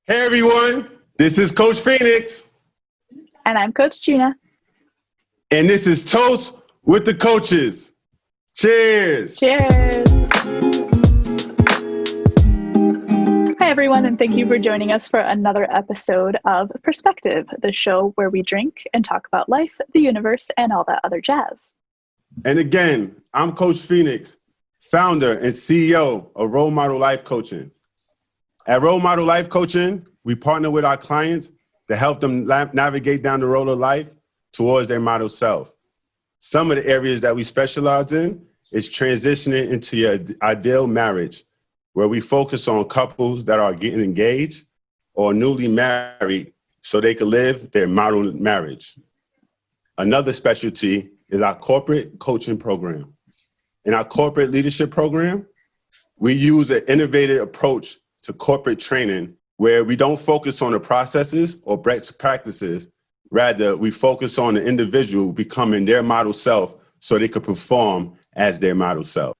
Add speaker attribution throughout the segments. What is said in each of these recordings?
Speaker 1: Hey everyone, this is Coach Phoenix.
Speaker 2: And I'm Coach Gina.
Speaker 1: And this is Toast with the Coaches. Cheers.
Speaker 2: Cheers. Hi everyone, and thank you for joining us for another episode of Perspective, the show where we drink and talk about life, the universe, and all that other jazz.
Speaker 1: And again, I'm Coach Phoenix, founder and CEO of Role Model Life Coaching. At Role Model Life Coaching, we partner with our clients to help them navigate down the road of life towards their model self. Some of the areas that we specialize in is transitioning into your ideal marriage, where we focus on couples that are getting engaged or newly married so they can live their model marriage. Another specialty is our corporate coaching program. In our corporate leadership program, we use an innovative approach to corporate training where we don't focus on the processes or best practices. Rather, we focus on the individual becoming their model self so they could perform as their model self.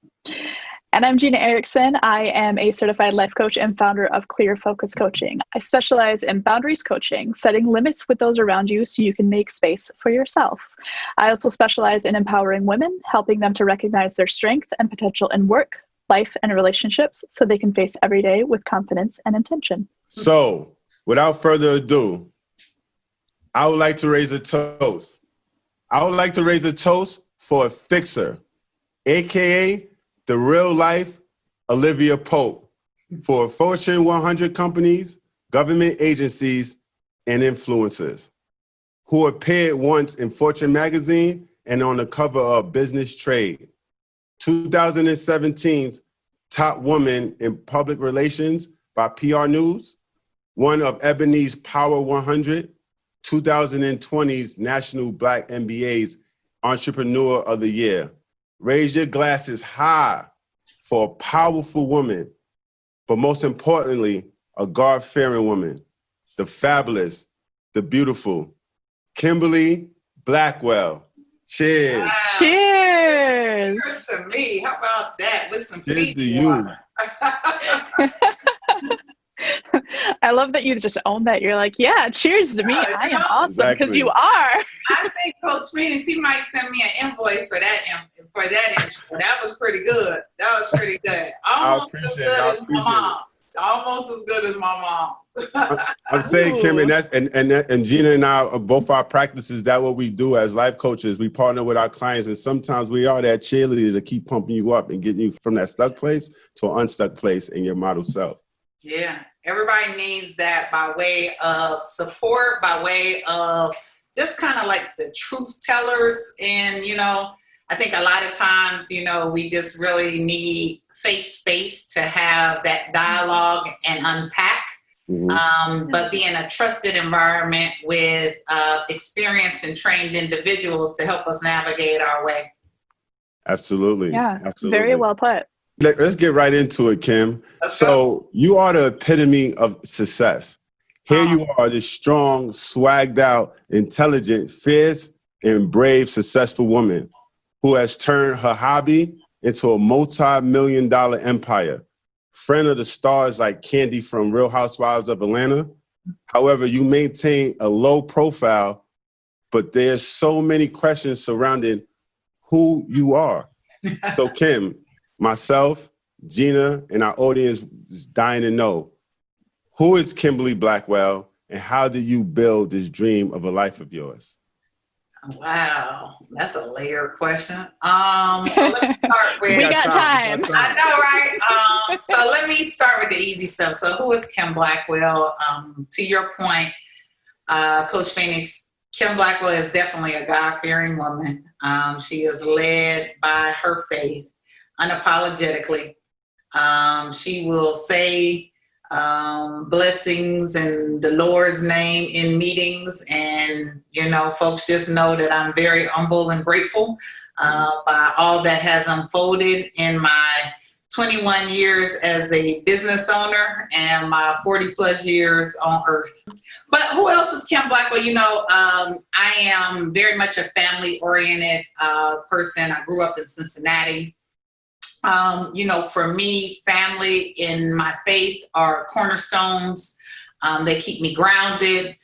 Speaker 2: And I'm Gina Erickson. I am a certified life coach and founder of Clear Focus Coaching. I specialize in boundaries coaching, setting limits with those around you so you can make space for yourself. I also specialize in empowering women, helping them to recognize their strength and potential in work, life, and relationships so they can face every day with confidence and intention.
Speaker 1: So, without further ado, I would like to raise a toast. I would like to raise a toast for a fixer, AKA the real life Olivia Pope, for Fortune 100 companies, government agencies, and influencers who appeared once in Fortune magazine and on the cover of Business Trade. 2017's Top Woman in Public Relations by PR News, one of Ebony's Power 100, 2020's National Black MBAs Entrepreneur of the Year. Raise your glasses high for a powerful woman, but most importantly, a God-fearing woman, the fabulous, the beautiful, Kimberly Blackwell. Cheers.
Speaker 3: Wow.
Speaker 2: Cheers.
Speaker 3: Cheers to me. How about that? With some
Speaker 1: Cheers to
Speaker 3: Fiji
Speaker 1: you.
Speaker 3: water.
Speaker 2: I love that you just own that. You're like, yeah, cheers to me. I am awesome because
Speaker 1: Exactly.
Speaker 2: you are.
Speaker 3: I think Coach Phoenix, he might send me an invoice for that intro. That was pretty good. That was pretty good. Almost as good as my mom's. Almost as good as my mom's.
Speaker 1: I'm saying, Kim,
Speaker 2: Ooh.
Speaker 1: and Gina and I, both our practices, that's what we do as life coaches. We partner with our clients, and sometimes we are that cheerleader to keep pumping you up and getting you from that stuck place to an unstuck place in your model self.
Speaker 3: Yeah, everybody needs that by way of support, by way of just kind of like the truth tellers. And, I think a lot of times, we just really need safe space to have that dialogue and unpack.
Speaker 1: Mm-hmm.
Speaker 3: But be in a trusted environment with experienced and trained individuals to help us navigate our way.
Speaker 1: Absolutely.
Speaker 2: Yeah,
Speaker 1: Absolutely.
Speaker 2: very well put.
Speaker 1: Let's get right into it, Kim. So you are the epitome of success. Here you are, this strong, swagged out, intelligent, fierce, and brave, successful woman who has turned her hobby into a multi-million-dollar empire. Friend of the stars like Candy from Real Housewives of Atlanta. However, you maintain a low profile, but there's so many questions surrounding who you are. So Kim, myself, Gina, and our audience is dying to know, who is Kimberly Blackwell and how did you build this dream of a life of yours?
Speaker 3: Wow, that's a layered question. So let me start with...
Speaker 2: We got time.
Speaker 3: I know, right? So let me start with the easy stuff. So who is Kim Blackwell? To your point, Coach Phoenix, Kim Blackwell is definitely a God-fearing woman. She is led by her faith unapologetically. She will say blessings in the Lord's name in meetings, and folks just know that I'm very humble and grateful by all that has unfolded in my 21 years as a business owner and my 40 plus years on earth. But who else is Kim Blackwell? I am very much a family oriented person. I grew up in Cincinnati. For me, family and my faith are cornerstones. They keep me grounded.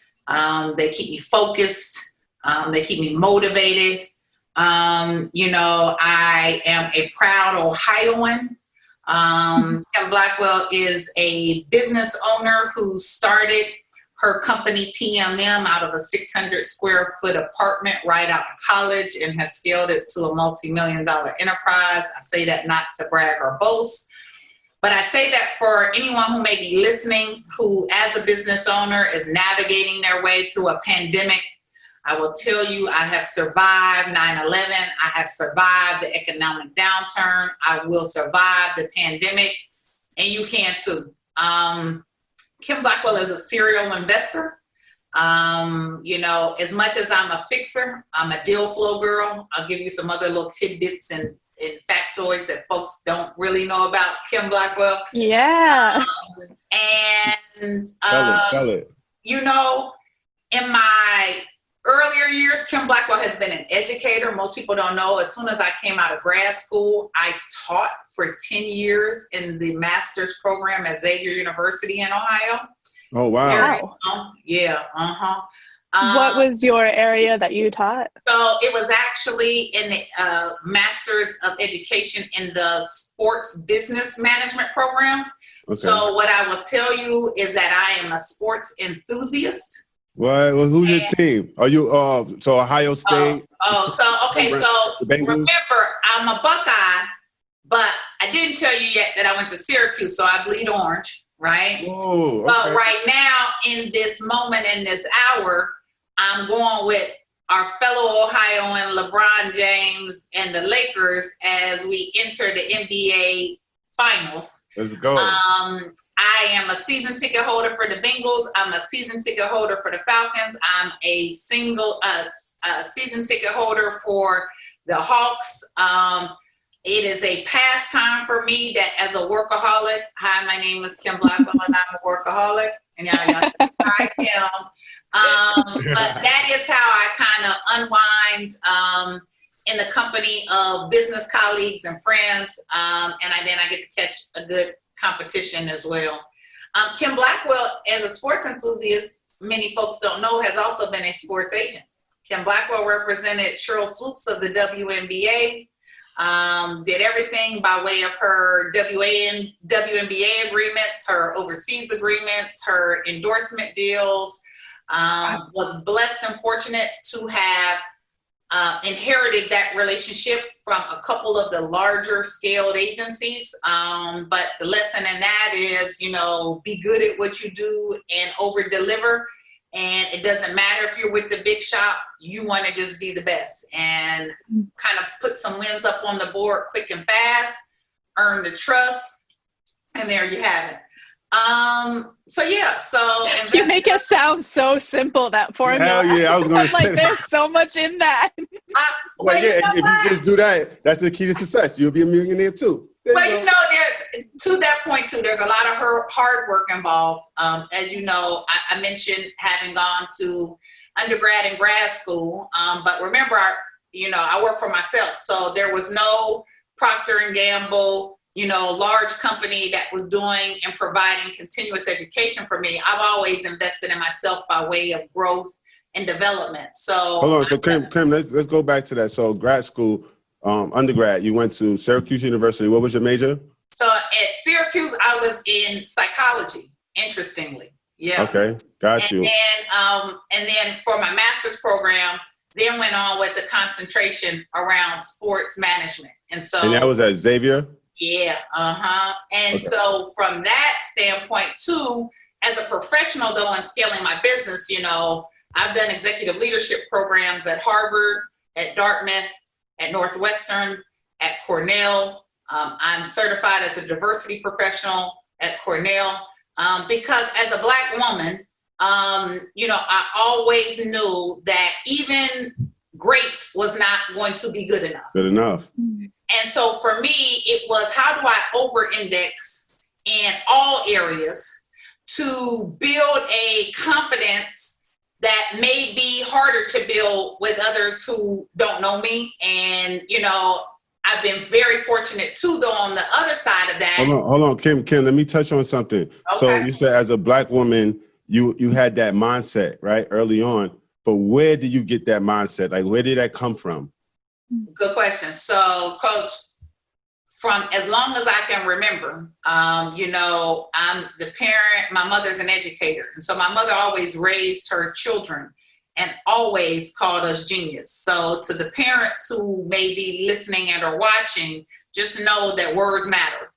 Speaker 3: They keep me focused. They keep me motivated. I am a proud Ohioan. Kim Blackwell is a business owner who started her company PMM out of a 600 square foot apartment right out of college and has scaled it to a multi-million-dollar enterprise. I say that not to brag or boast, but I say that for anyone who may be listening who, as a business owner, is navigating their way through a pandemic. I will tell you, I have survived 9/11. I have survived the economic downturn. I will survive the pandemic, and you can too. Kim Blackwell is a serial investor. As much as I'm a fixer, I'm a deal flow girl. I'll give you some other little tidbits and factoids that folks don't really know about Kim Blackwell.
Speaker 2: Yeah.
Speaker 1: Tell it.
Speaker 3: In my earlier years, Kim Blackwell has been an educator. Most people don't know. As soon as I came out of grad school, I taught for 10 years in the master's program at Xavier University in Ohio.
Speaker 1: Oh, wow.
Speaker 3: Yeah.
Speaker 2: What was your area that you taught?
Speaker 3: So it was actually in the Master's of Education in the Sports Business Management program. Okay. So what I will tell you is that I am a sports enthusiast.
Speaker 1: What? Well, who's your team? Are you so Ohio State?
Speaker 3: Remember, I'm a Buckeye, but I didn't tell you yet that I went to Syracuse, so I bleed orange, right?
Speaker 1: Oh, okay.
Speaker 3: But right now, in this moment, in this hour, I'm going with our fellow Ohioan LeBron James and the Lakers as we enter the NBA Finals.
Speaker 1: Let's go.
Speaker 3: I am a season ticket holder for the Bengals. I'm a season ticket holder for the Falcons. I'm a season ticket holder for the Hawks. It is a pastime for me that as a workaholic. Hi, my name is Kim Blackwell and I'm a workaholic. And y'all think I am. But that is how I kind of unwind in the company of business colleagues and friends. And then I get to catch a good competition as well. Kim Blackwell, as a sports enthusiast, many folks don't know, has also been a sports agent. Kim Blackwell represented Cheryl Swoops of the WNBA, did everything by way of her WNBA agreements, her overseas agreements, her endorsement deals. Was blessed and fortunate to have inherited that relationship from a couple of the larger scaled agencies. But the lesson in that is, be good at what you do and over deliver. And it doesn't matter if you're with the big shop, you want to just be the best and kind of put some wins up on the board quick and fast, earn the trust, and there you have it.
Speaker 2: You make it sound so simple, that formula.
Speaker 1: Hell yeah, I was going to say
Speaker 2: there's so much in that.
Speaker 1: If you just do that, that's the key to success. You'll be a millionaire too.
Speaker 3: There's to that point too, there's a lot of hard work involved. As you know, I mentioned having gone to undergrad and grad school. But remember, I work for myself. So there was no Procter & Gamble, large company that was doing and providing continuous education for me. I've always invested in myself by way of growth and development. So
Speaker 1: hold on. So Kim, let's go back to that. So grad school, undergrad, you went to Syracuse University. What was your major?
Speaker 3: So at Syracuse, I was in psychology, interestingly. Yeah.
Speaker 1: Okay. Got you.
Speaker 3: And then for my master's program, then went on with the concentration around sports management. And that was
Speaker 1: at Xavier?
Speaker 3: Yeah. And so from that standpoint too, as a professional though, in scaling my business, I've done executive leadership programs at Harvard, at Dartmouth, at Northwestern, at Cornell. I'm certified as a diversity professional at Cornell because as a Black woman, I always knew that even great was not going to be good enough.
Speaker 1: Good enough.
Speaker 3: And so for me, it was how do I over-index in all areas to build a confidence that may be harder to build with others who don't know me. And, I've been very fortunate too, though, on the other side of that.
Speaker 1: Hold on, Kim, let me touch on something. Okay. So you said as a Black woman, you had that mindset, right, early on. But where did you get that mindset? Like, where did that come from?
Speaker 3: Good question. So, Coach, from as long as I can remember, you know, I'm the parent, my mother's an educator. And so my mother always raised her children and always called us genius. So to the parents who may be listening and or watching, just know that words matter.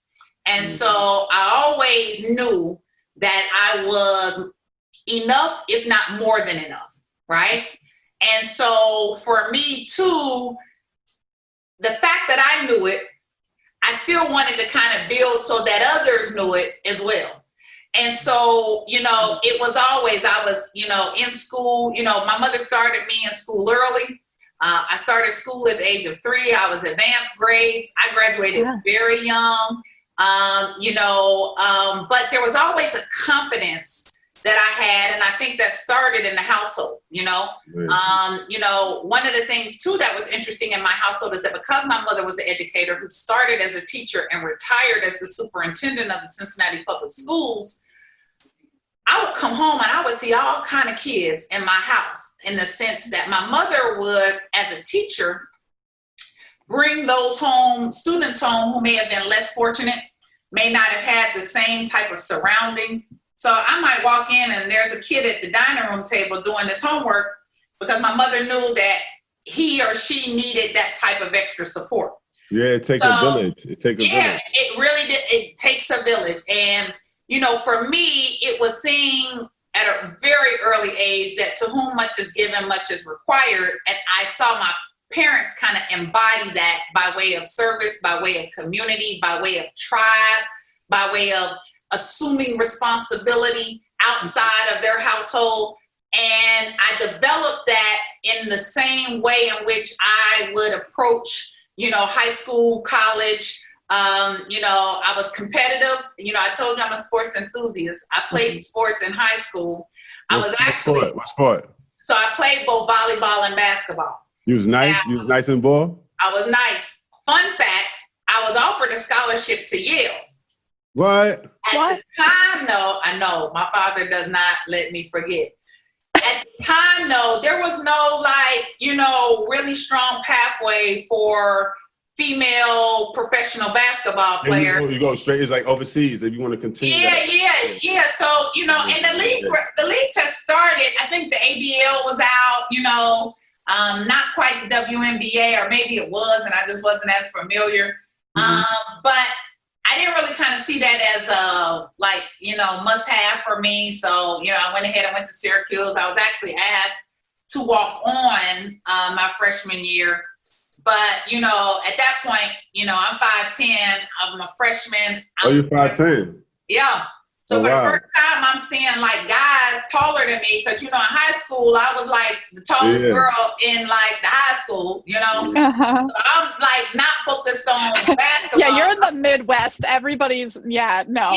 Speaker 3: And so I always knew that I was enough, if not more than enough, right? And so for me too, the fact that I knew it, I still wanted to kind of build so that others knew it as well. And so, you know, it was always, I was, you know, in school, you know, my mother started me in school early. I started school at the age of 3. I was advanced grades. I graduated very young, you know, but there was always a confidence that I had. And I think that started in the household, you know. You know, one of the things too that was interesting in my household is that because my mother was an educator who started as a teacher and retired as the superintendent of the Cincinnati Public Schools, I would come home and I would see all kind of kids in my house, in the sense that my mother would, as a teacher, bring those students home who may have been less fortunate, may not have had the same type of surroundings. So I might walk in and there's a kid at the dining room table doing his homework because my mother knew that he or she needed that type of extra support.
Speaker 1: Yeah, it takes a village. It takes a village.
Speaker 3: Yeah, it really did. It takes a village. And, you know, for me, it was seeing at a very early age that to whom much is given, much is required. And I saw my parents kind of embody that by way of service, by way of community, by way of tribe, by way of assuming responsibility outside of their household. And I developed that in the same way in which I would approach, you know, high school, college. You know, I was competitive. You know, I told you I'm a sports enthusiast. I played sports in high school.
Speaker 1: What sport?
Speaker 3: So I played both volleyball and basketball.
Speaker 1: You was nice? You was nice in ball?
Speaker 3: I was nice. Fun fact, I was offered a scholarship to Yale.
Speaker 1: What?
Speaker 3: At the time, though, I know my father does not let me forget. At the time, though, there was no, like, you know, really strong pathway for female professional basketball players.
Speaker 1: You go straight, it's like overseas if you want to continue.
Speaker 3: Yeah. So, you know, and the leagues have started. I think the ABL was out, you know, not quite the WNBA, or maybe it was, and I just wasn't as familiar. But I didn't really kind of see that as a, like, you know, must have for me. So, you know, I went ahead and went to Syracuse. I was actually asked to walk on my freshman year. But, you know, at that point, you know, I'm 5'10", I'm a freshman.
Speaker 1: You're 5'10"?
Speaker 3: Yeah. So for the first time, I'm seeing like guys taller than me, because, you know, in high school, I was like the tallest girl in like the high school, you know. So I'm like not focused on basketball.
Speaker 2: Yeah, you're in the Midwest. Everybody's, they're not.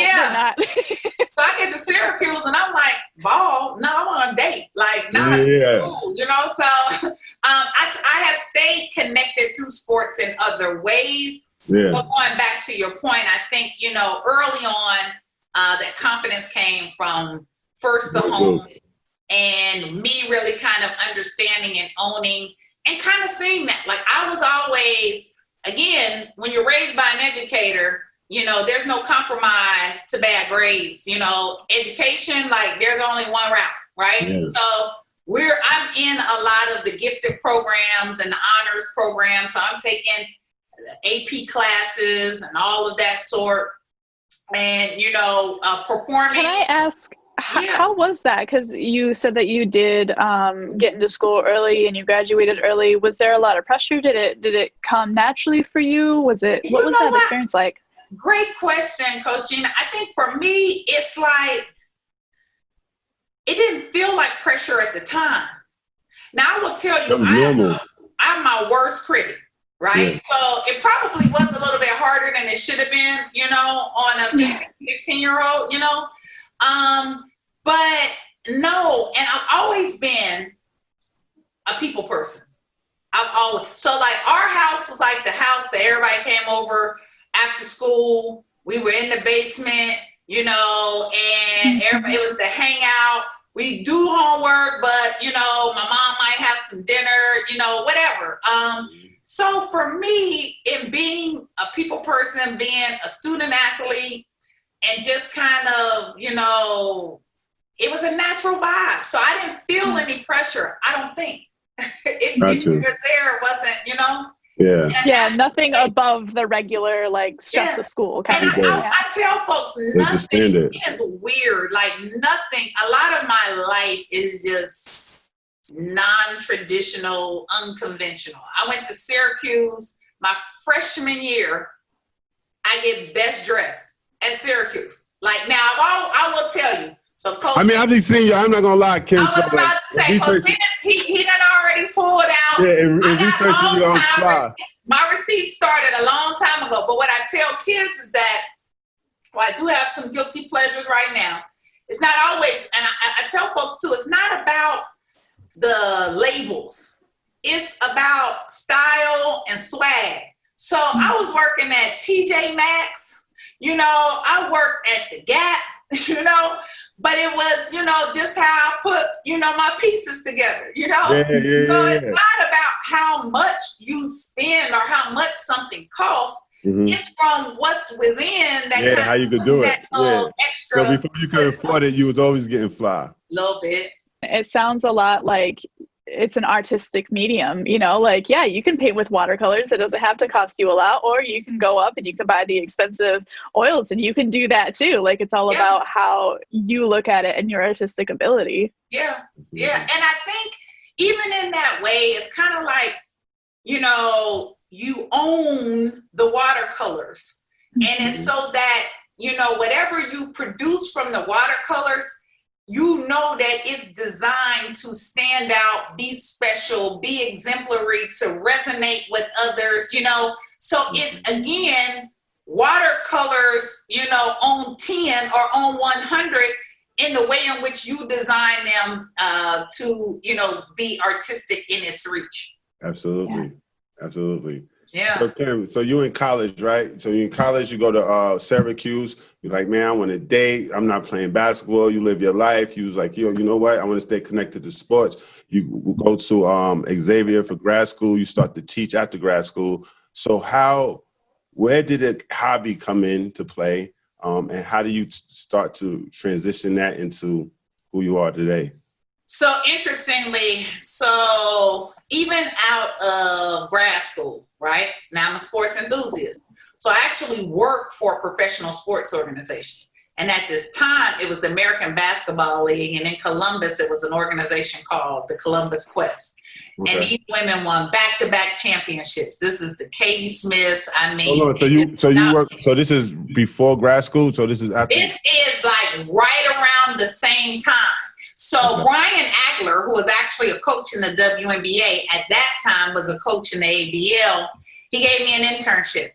Speaker 3: So I get to Syracuse and I'm like, ball? No, I'm on a date. Like, not cool, you know. So I have stayed connected through sports in other ways. Yeah. But going back to your point, I think, you know, early on, that confidence came from first the home, and me really kind of understanding and owning and kind of seeing that. Like, I was always, again, when you're raised by an educator, you know, there's no compromise to bad grades. You know, education, like, there's only one route, right? Yeah. So I'm in a lot of the gifted programs and the honors programs. So I'm taking AP classes and all of that sort. And, you know, performing. Can
Speaker 2: I ask, how was that? Because you said that you did get into school early and you graduated early. Was there a lot of pressure? Did it come naturally for you? What was that experience like?
Speaker 3: Great question, Coach Gina. I think for me, it's like, it didn't feel like pressure at the time. Now, I will tell you, I'm my worst critic. Right. Yeah. So it probably was a little bit harder than it should have been, you know, on a 16-year-old, you know. But no, and I've always been a people person. So like, our house was like the house that everybody came over after school. We were in the basement. you know, and everybody, it was the hangout. We do homework, but, you know, my mom might have some dinner, you know, whatever. So for me, in being a people person, being a student athlete, and just kind of, you know, it was a natural vibe. So I didn't feel any pressure, I don't think. If you were there, it wasn't, you know?
Speaker 2: Yeah, nothing above the regular, like, stress of school kind of thing.
Speaker 3: I tell folks, nothing is weird. Like, nothing, a lot of my life is just non-traditional, unconventional. I went to Syracuse my freshman year. I get best dressed at Syracuse. Like, now, I will tell you. So, Coach,
Speaker 1: I mean, I've been seeing you. I'm not gonna lie, Kim.
Speaker 3: I was about to say, Coach, he done already pulled out.
Speaker 1: Yeah, and researching you on fly.
Speaker 3: My receipt started a long time ago. But what I tell kids is that, well, I do have some guilty pleasures right now. It's not always, and I tell folks too, it's not about the labels. It's about style and swag. So I was working at TJ Maxx, you know, I worked at the Gap, you know, but it was, you know, just how I put, you know, my pieces together, you know? So it's not about how much you spend or how much something costs. It's from what's within that.
Speaker 1: How you could do it.
Speaker 3: Extra.
Speaker 1: So before you could afford it, you was always getting fly.
Speaker 3: A little bit.
Speaker 2: It sounds a lot like it's an artistic medium, you know, like, yeah, you can paint with watercolors. It doesn't have to cost you a lot, or you can go up and you can buy the expensive oils and you can do that too. Like, it's all about how you look at it and your artistic ability. Yeah.
Speaker 3: And I think even in that way, it's kind of like, you know, you own the watercolors. And it's so that, you know, whatever you produce from the watercolors, you know that it's designed to stand out, be special, be exemplary, to resonate with others, you know. So it's, again, watercolors, you know, on 10 or on 100 in the way in which you design them to, you know, be artistic in its reach.
Speaker 1: Absolutely.
Speaker 3: Yeah.
Speaker 1: So, Kim, so you in college, right? So you in college, you go to Syracuse. You're like, man, I want to date. I'm not playing basketball. You live your life. You was like, yo, you know what? I want to stay connected to sports. You go to Xavier for grad school. You start to teach after grad school. So where did a hobby come into play? And how do you start to transition that into who you are today?
Speaker 3: So interestingly, so even out of grad school, right? Now I'm a sports enthusiast. So I actually work for a professional sports organization. And at this time, it was the American Basketball League. And in Columbus, it was an organization called the Columbus Quest. Okay. And these women won back-to-back championships. This is the Katie Smiths. I mean,
Speaker 1: so this is before grad school. So this is after.
Speaker 3: This is like right around the same time. So Brian Agler, who was actually a coach in the WNBA, at that time was a coach in the ABL. He gave me an internship.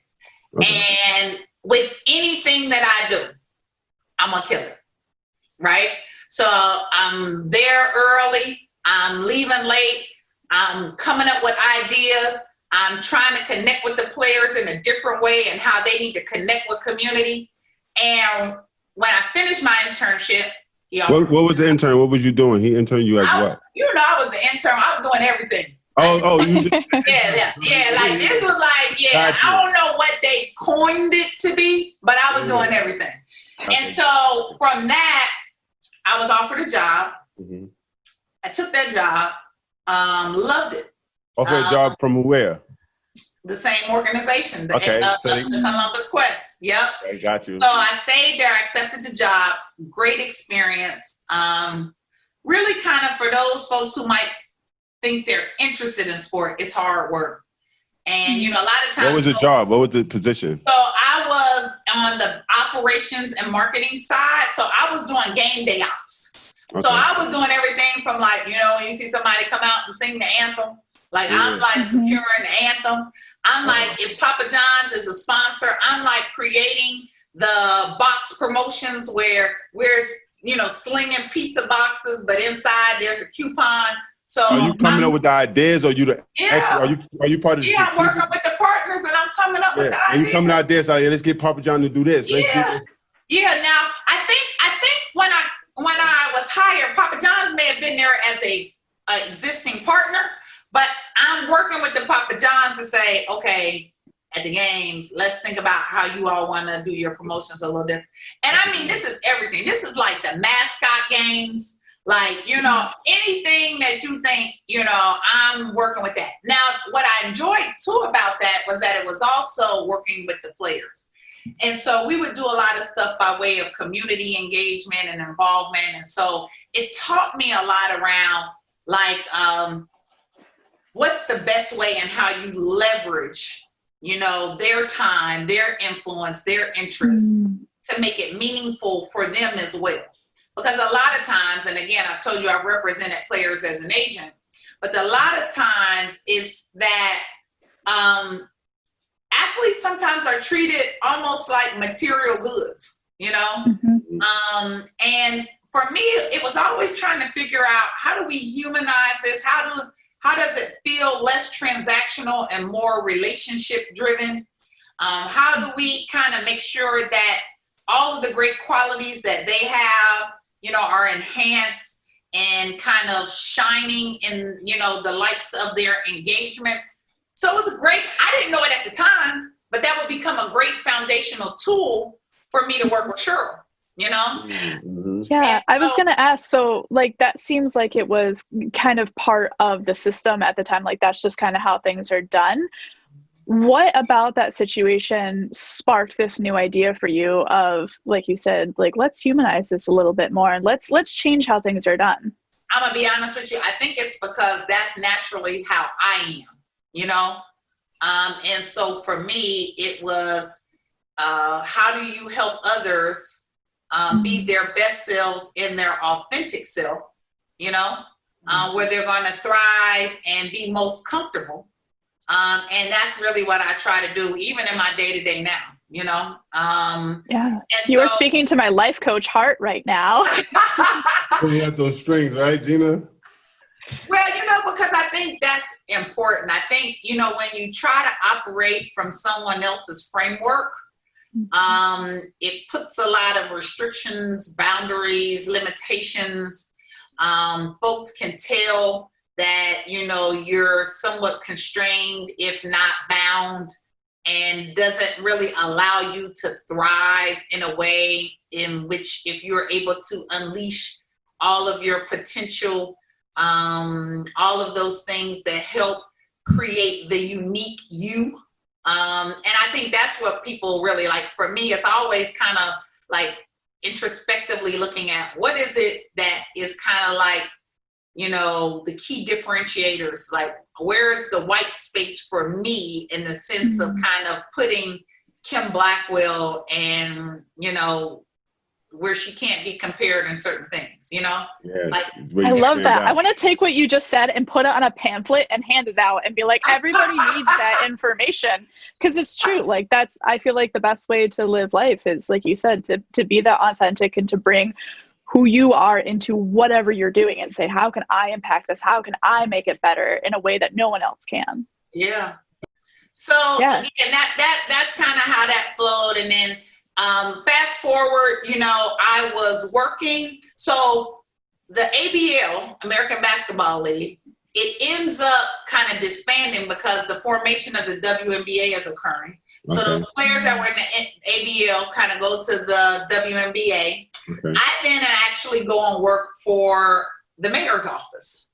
Speaker 3: And with anything that I do, I'm going to kill it, right? So I'm there early. I'm leaving late. I'm coming up with ideas. I'm trying to connect with the players in a different way and how they need to connect with community. And when I finished my internship,
Speaker 1: what was the intern? What was you doing? He interned you as what?
Speaker 3: You know, I was the intern. I was doing everything.
Speaker 1: You just,
Speaker 3: yeah. Like, this was like, I don't know what they coined it to be, but I was doing everything. And so from that, I was offered a job. I took that job. Loved it.
Speaker 1: Offered a job from where?
Speaker 3: The same organization, the
Speaker 1: the
Speaker 3: Columbus Quest. Yep.
Speaker 1: I got you.
Speaker 3: So I stayed there. I accepted the job. Great experience. Really kind of for those folks who might think they're interested in sport, it's hard work. And, you know, a lot of times.
Speaker 1: What was the job? What was the position?
Speaker 3: So I was on the operations and marketing side. So I was doing game day ops. So I was doing everything from, like, you know, you see somebody come out and sing the anthem. Like, I'm like securing the anthem. I'm like, if Papa John's is a sponsor, I'm like creating the box promotions where we're, you know, slinging pizza boxes, but inside there's a coupon. So
Speaker 1: are you coming up with the ideas, or you the are you part of the
Speaker 3: I'm working with the partners and I'm coming up with the ideas.
Speaker 1: Are you coming out there saying, let's get Papa John to do this.
Speaker 3: Yeah. Now when I was hired, Papa John's may have been there as a existing partner, but I'm working with the Papa John's to say, okay, at the games, let's think about how you all want to do your promotions a little different. And I mean, this is everything. This is like the mascot games, like, you know, anything that you think, you know, I'm working with that. Now, what I enjoyed too about that was that it was also working with the players. And so we would do a lot of stuff by way of community engagement and involvement. And so it taught me a lot around like, what's the best way and how you leverage, you know, their time, their influence, their interests to make it meaningful for them as well. Because a lot of times, and again, I've told you I've represented players as an agent, but a lot of times is that athletes sometimes are treated almost like material goods, you know? And for me, it was always trying to figure out, how do we humanize this? How does it feel less transactional and more relationship driven? How do we kind of make sure that all of the great qualities that they have, you know, are enhanced and kind of shining in, you know, the lights of their engagements? So it was I didn't know it at the time, but that would become a great foundational tool for me to work with Cheryl, you know?
Speaker 2: Yeah, I was going to ask, so like that seems like it was kind of part of the system at the time, like that's just kind of how things are done. What about that situation sparked this new idea for you of, like you said, like, let's humanize this a little bit more and let's change how things are done?
Speaker 3: I'm going to be honest with you. I think it's because that's naturally how I am, you know? And so for me, it was, how do you help others be their best selves in their authentic self, you know, where they're going to thrive and be most comfortable. And that's really what I try to do, even in my day-to-day now, you know?
Speaker 2: Yeah. You are speaking to my life coach heart right now.
Speaker 1: Pulling out those strings, right, Gina?
Speaker 3: Well, you know, because I think that's important. I think, you know, when you try to operate from someone else's framework, it puts a lot of restrictions, boundaries, limitations. Folks can tell that, you know, you're somewhat constrained, if not bound, and doesn't really allow you to thrive in a way in which, if you're able to unleash all of your potential, all of those things that help create the unique you. And I think that's what people really like. For me, it's always kind of like introspectively looking at what is it that is kind of like, you know, the key differentiators, like where's the white space for me in the sense of kind of putting Kim Blackwell and, you know, where she can't be compared in certain things, you know?
Speaker 1: Yeah,
Speaker 3: like,
Speaker 2: I love that. I want to take what you just said and put it on a pamphlet and hand it out and be like, everybody needs that information. Because it's true. Like I feel like the best way to live life is, like you said, to be that authentic and to bring who you are into whatever you're doing and say, how can I impact this? How can I make it better in a way that no one else can?
Speaker 3: Yeah. So again, that's kind of how that flowed. And then fast forward, you know, I was working. So the ABL, American Basketball League, it ends up kind of disbanding because the formation of the WNBA is occurring. Okay. So those players that were in the ABL kind of go to the WNBA. Okay. I then actually go and work for the mayor's office.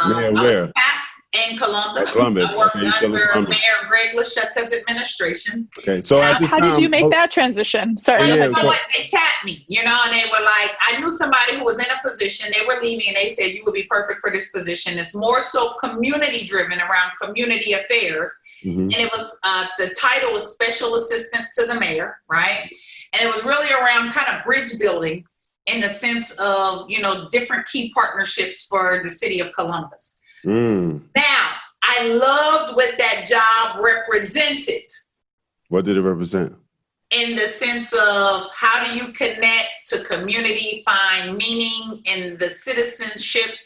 Speaker 1: Mayor where?
Speaker 3: I was tapped in Columbus.
Speaker 1: Columbus.
Speaker 3: I worked under Mayor Greg Lashutka's administration.
Speaker 1: Okay, so
Speaker 2: how did you make that transition? Sorry.
Speaker 3: Well, you know what? They tapped me, you know, and they were like, I knew somebody who was in a position. They were leaving, and they said, you would be perfect for this position. It's more so community driven around community affairs. And it was, the title was special assistant to the mayor, right? And it was really around kind of bridge building in the sense of, you know, different key partnerships for the city of Columbus. Now, I loved what that job represented.
Speaker 1: What did it represent?
Speaker 3: In the sense of how do you connect to community, find meaning in the citizenship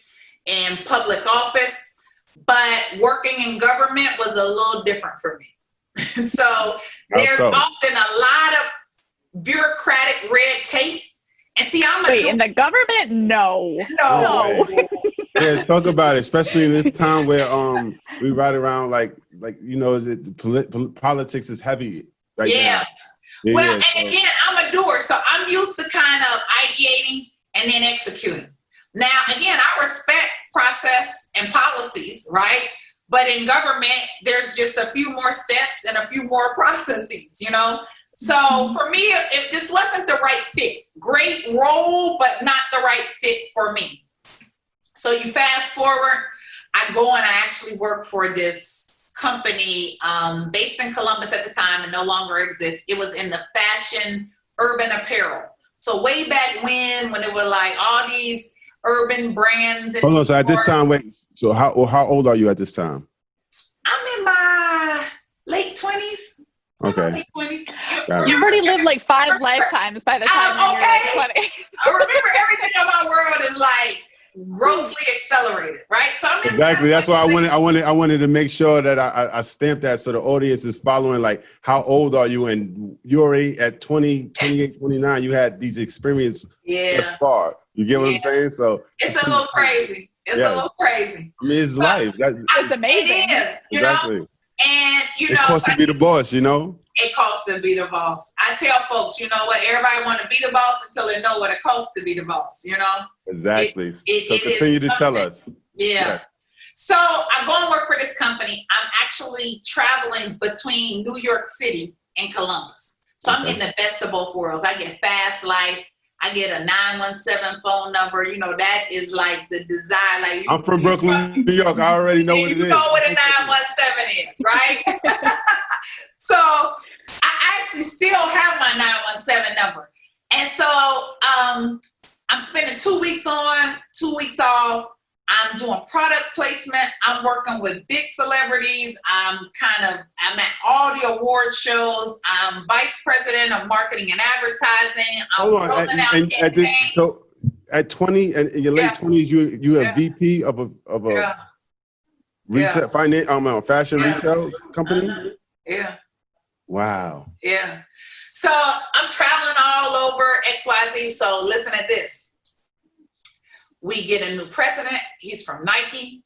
Speaker 3: and public office. But working in government was a little different for me. So there's often a lot of bureaucratic red tape. And see, I'm
Speaker 2: Wait, in the government? No.
Speaker 3: No.
Speaker 1: Yeah, talk about it, especially in this time where we ride around like politics is heavy right now. Yeah,
Speaker 3: well, and again, I'm a doer, so I'm used to kind of ideating and then executing. Now, again, I respect process and policies, right? But in government, there's just a few more steps and a few more processes, you know? So for me, if this wasn't the right fit, great role, but not the right fit for me. So you fast forward, I go and I actually work for this company based in Columbus at the time and no longer exists. It was in the fashion urban apparel. So way back when it was like all these urban brands.
Speaker 1: Hold on, so at this time, wait, so how old are you at this time?
Speaker 3: I'm in my late 20s.
Speaker 1: Okay.
Speaker 3: Late 20s.
Speaker 2: You've already lived like 5 lifetimes by the time you're like 20.
Speaker 3: I remember everything in my world is like grossly accelerated, right? So I'm
Speaker 1: exactly. That's why I wanted to make sure that I stamped that so the audience is following. Like, how old are you? And you're already at 20, 28, 29. You had these experiences thus far. You get what I'm saying? So
Speaker 3: it's a little crazy. It's a little crazy.
Speaker 1: I mean, it's life.
Speaker 2: It's amazing.
Speaker 3: It is. You
Speaker 1: exactly.
Speaker 3: know? And
Speaker 1: it costs to be the boss, you know?
Speaker 3: It costs to be the boss. I tell folks, you know what? Everybody want to be the boss until they know what it costs to be the boss, you know?
Speaker 1: Exactly. So continue to tell us.
Speaker 3: Yeah. So I go and work for this company. I'm actually traveling between New York City and Columbus. So I'm getting the best of both worlds. I get fast life. I get a 917 phone number. You know, that is like the desire. Like
Speaker 1: I'm from Brooklyn, New York. I already know what it is.
Speaker 3: You know what a 917 is, right? So I actually still have my 917 number. And so I'm spending 2 weeks on, 2 weeks off. I'm doing product placement. I'm working with big celebrities. I'm at all the award shows. I'm vice president of marketing and advertising. I'm rolling out campaigns.
Speaker 1: So at 20 and in your late 20s, you a VP of a retail fashion retail company?
Speaker 3: Yeah.
Speaker 1: Wow.
Speaker 3: Yeah. So I'm traveling all over XYZ. So listen at this. We get a new president. He's from Nike.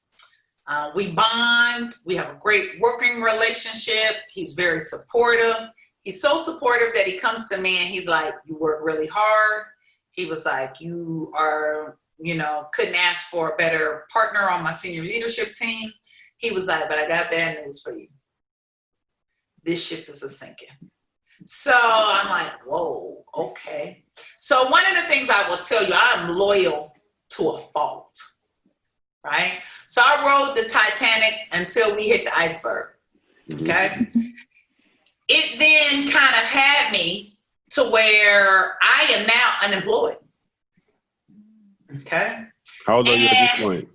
Speaker 3: We bond. We have a great working relationship. He's very supportive. He's so supportive that he comes to me and he's like, you work really hard. He was like, you are, couldn't ask for a better partner on my senior leadership team. He was like, but I got bad news for you. This ship is a sinking. So I'm like, whoa, okay. So one of the things I will tell you, I'm loyal to a fault, right? So I rode the Titanic until we hit the iceberg, okay? It then kind of had me to where I am now unemployed, okay?
Speaker 1: How old are you at this point?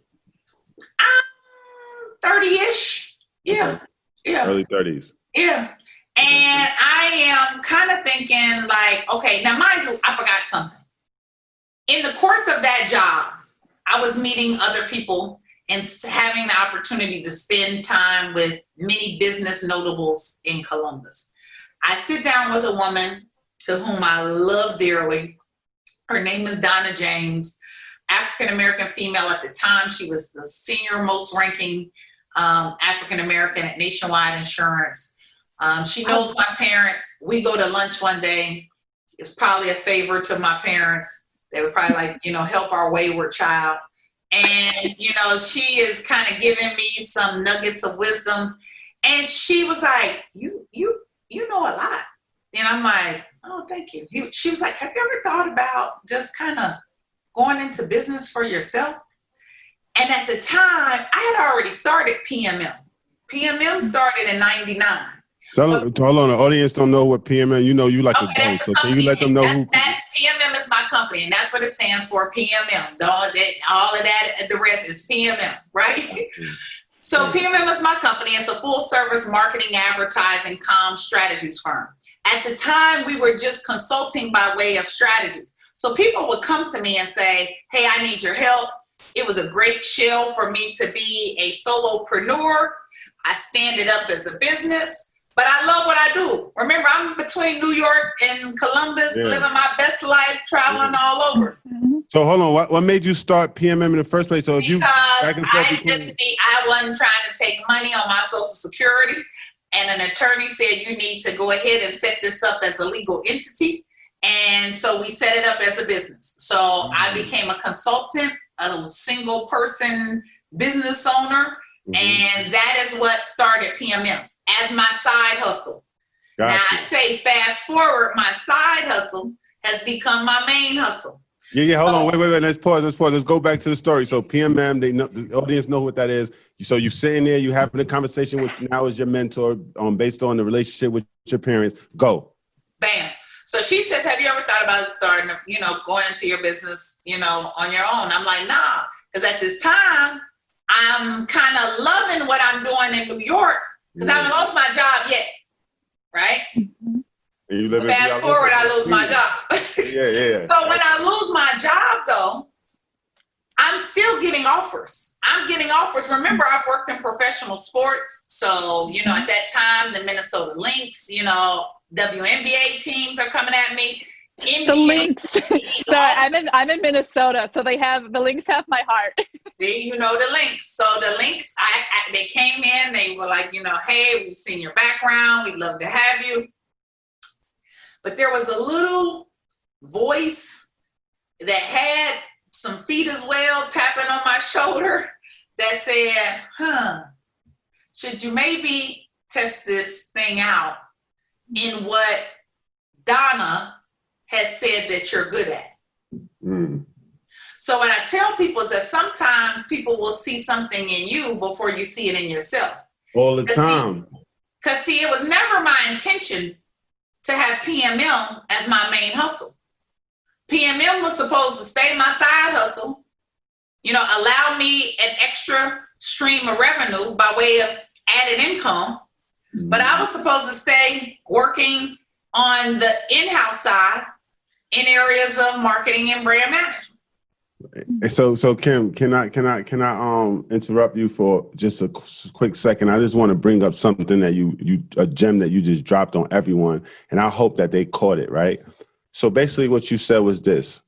Speaker 3: I'm 30-ish, yeah.
Speaker 1: Early 30s.
Speaker 3: Yeah. And I am kind of thinking like, okay, now mind you, I forgot something. In the course of that job, I was meeting other people and having the opportunity to spend time with many business notables in Columbus. I sit down with a woman to whom I love dearly. Her name is Donna James, African-American female at the time. She was the senior most ranking African-American at Nationwide Insurance. She knows my parents. We go to lunch one day. It's probably a favor to my parents. They were probably like, help our wayward child. And, she is kind of giving me some nuggets of wisdom. And she was like, you know a lot. And I'm like, oh, thank you. She was like, have you ever thought about just kind of going into business for yourself? And at the time, I had already started PMM. PMM started in 99.
Speaker 1: Hold on, the audience don't know what PMM, you like to go. So can you let them know who?
Speaker 3: PMM is my company, and that's what it stands for, PMM. All of that, the rest is PMM, right? So PMM is my company. It's a full service marketing, advertising, comm strategies firm. At the time, we were just consulting by way of strategies. So people would come to me and say, hey, I need your help. It was a great shell for me to be a solopreneur. I stand it up as a business. But I love what I do. Remember, I'm between New York and Columbus, living my best life, traveling all over.
Speaker 1: So hold on, what made you start PMM in the first place? So if you back and forth
Speaker 3: I wasn't trying to take money on my Social Security, and an attorney said you need to go ahead and set this up as a legal entity, and so we set it up as a business. So I became a consultant, a single person business owner, and that is what started PMM as my side hustle. Gotcha. Now I say fast forward, my side hustle has become my main hustle.
Speaker 1: Yeah, hold on, wait. Let's pause. Let's go back to the story. So PMM, they know, the audience know what that is. So you sitting there, you having a conversation with now as your mentor, based on the relationship with your parents. Go.
Speaker 3: Bam. So she says, have you ever thought about starting, going into your business, on your own? I'm like, nah, because at this time, I'm kind of loving what I'm doing in New York because I haven't lost my job yet, right?
Speaker 1: And you live
Speaker 3: fast forward, I lose my job.
Speaker 1: Yeah.
Speaker 3: So when I lose my job, though, I'm still getting offers. I'm getting offers. Remember, I've worked in professional sports. So, at that time, the Minnesota Lynx, WNBA teams are coming at me. NBA,
Speaker 2: the Lynx. Sorry, I'm in Minnesota, so the Lynx have my heart.
Speaker 3: See, the Lynx. So the Lynx, they came in. They were like, hey, we've seen your background. We'd love to have you. But there was a little voice that had some feet as well tapping on my shoulder that said, should you maybe test this thing out in what Donna has said that you're good at? So what I tell people is that sometimes people will see something in you before you see it in yourself.
Speaker 1: All the time.
Speaker 3: Because it was never my intention to have PMM as my main hustle. PMM was supposed to stay my side hustle, allow me an extra stream of revenue by way of added income. But I was supposed to stay working on the in-house side in areas of marketing and brand management.
Speaker 1: So Kim, can I interrupt you for just a quick second? I just want to bring up something that a gem that you just dropped on everyone, and I hope that they caught it, right? So basically what you said was this: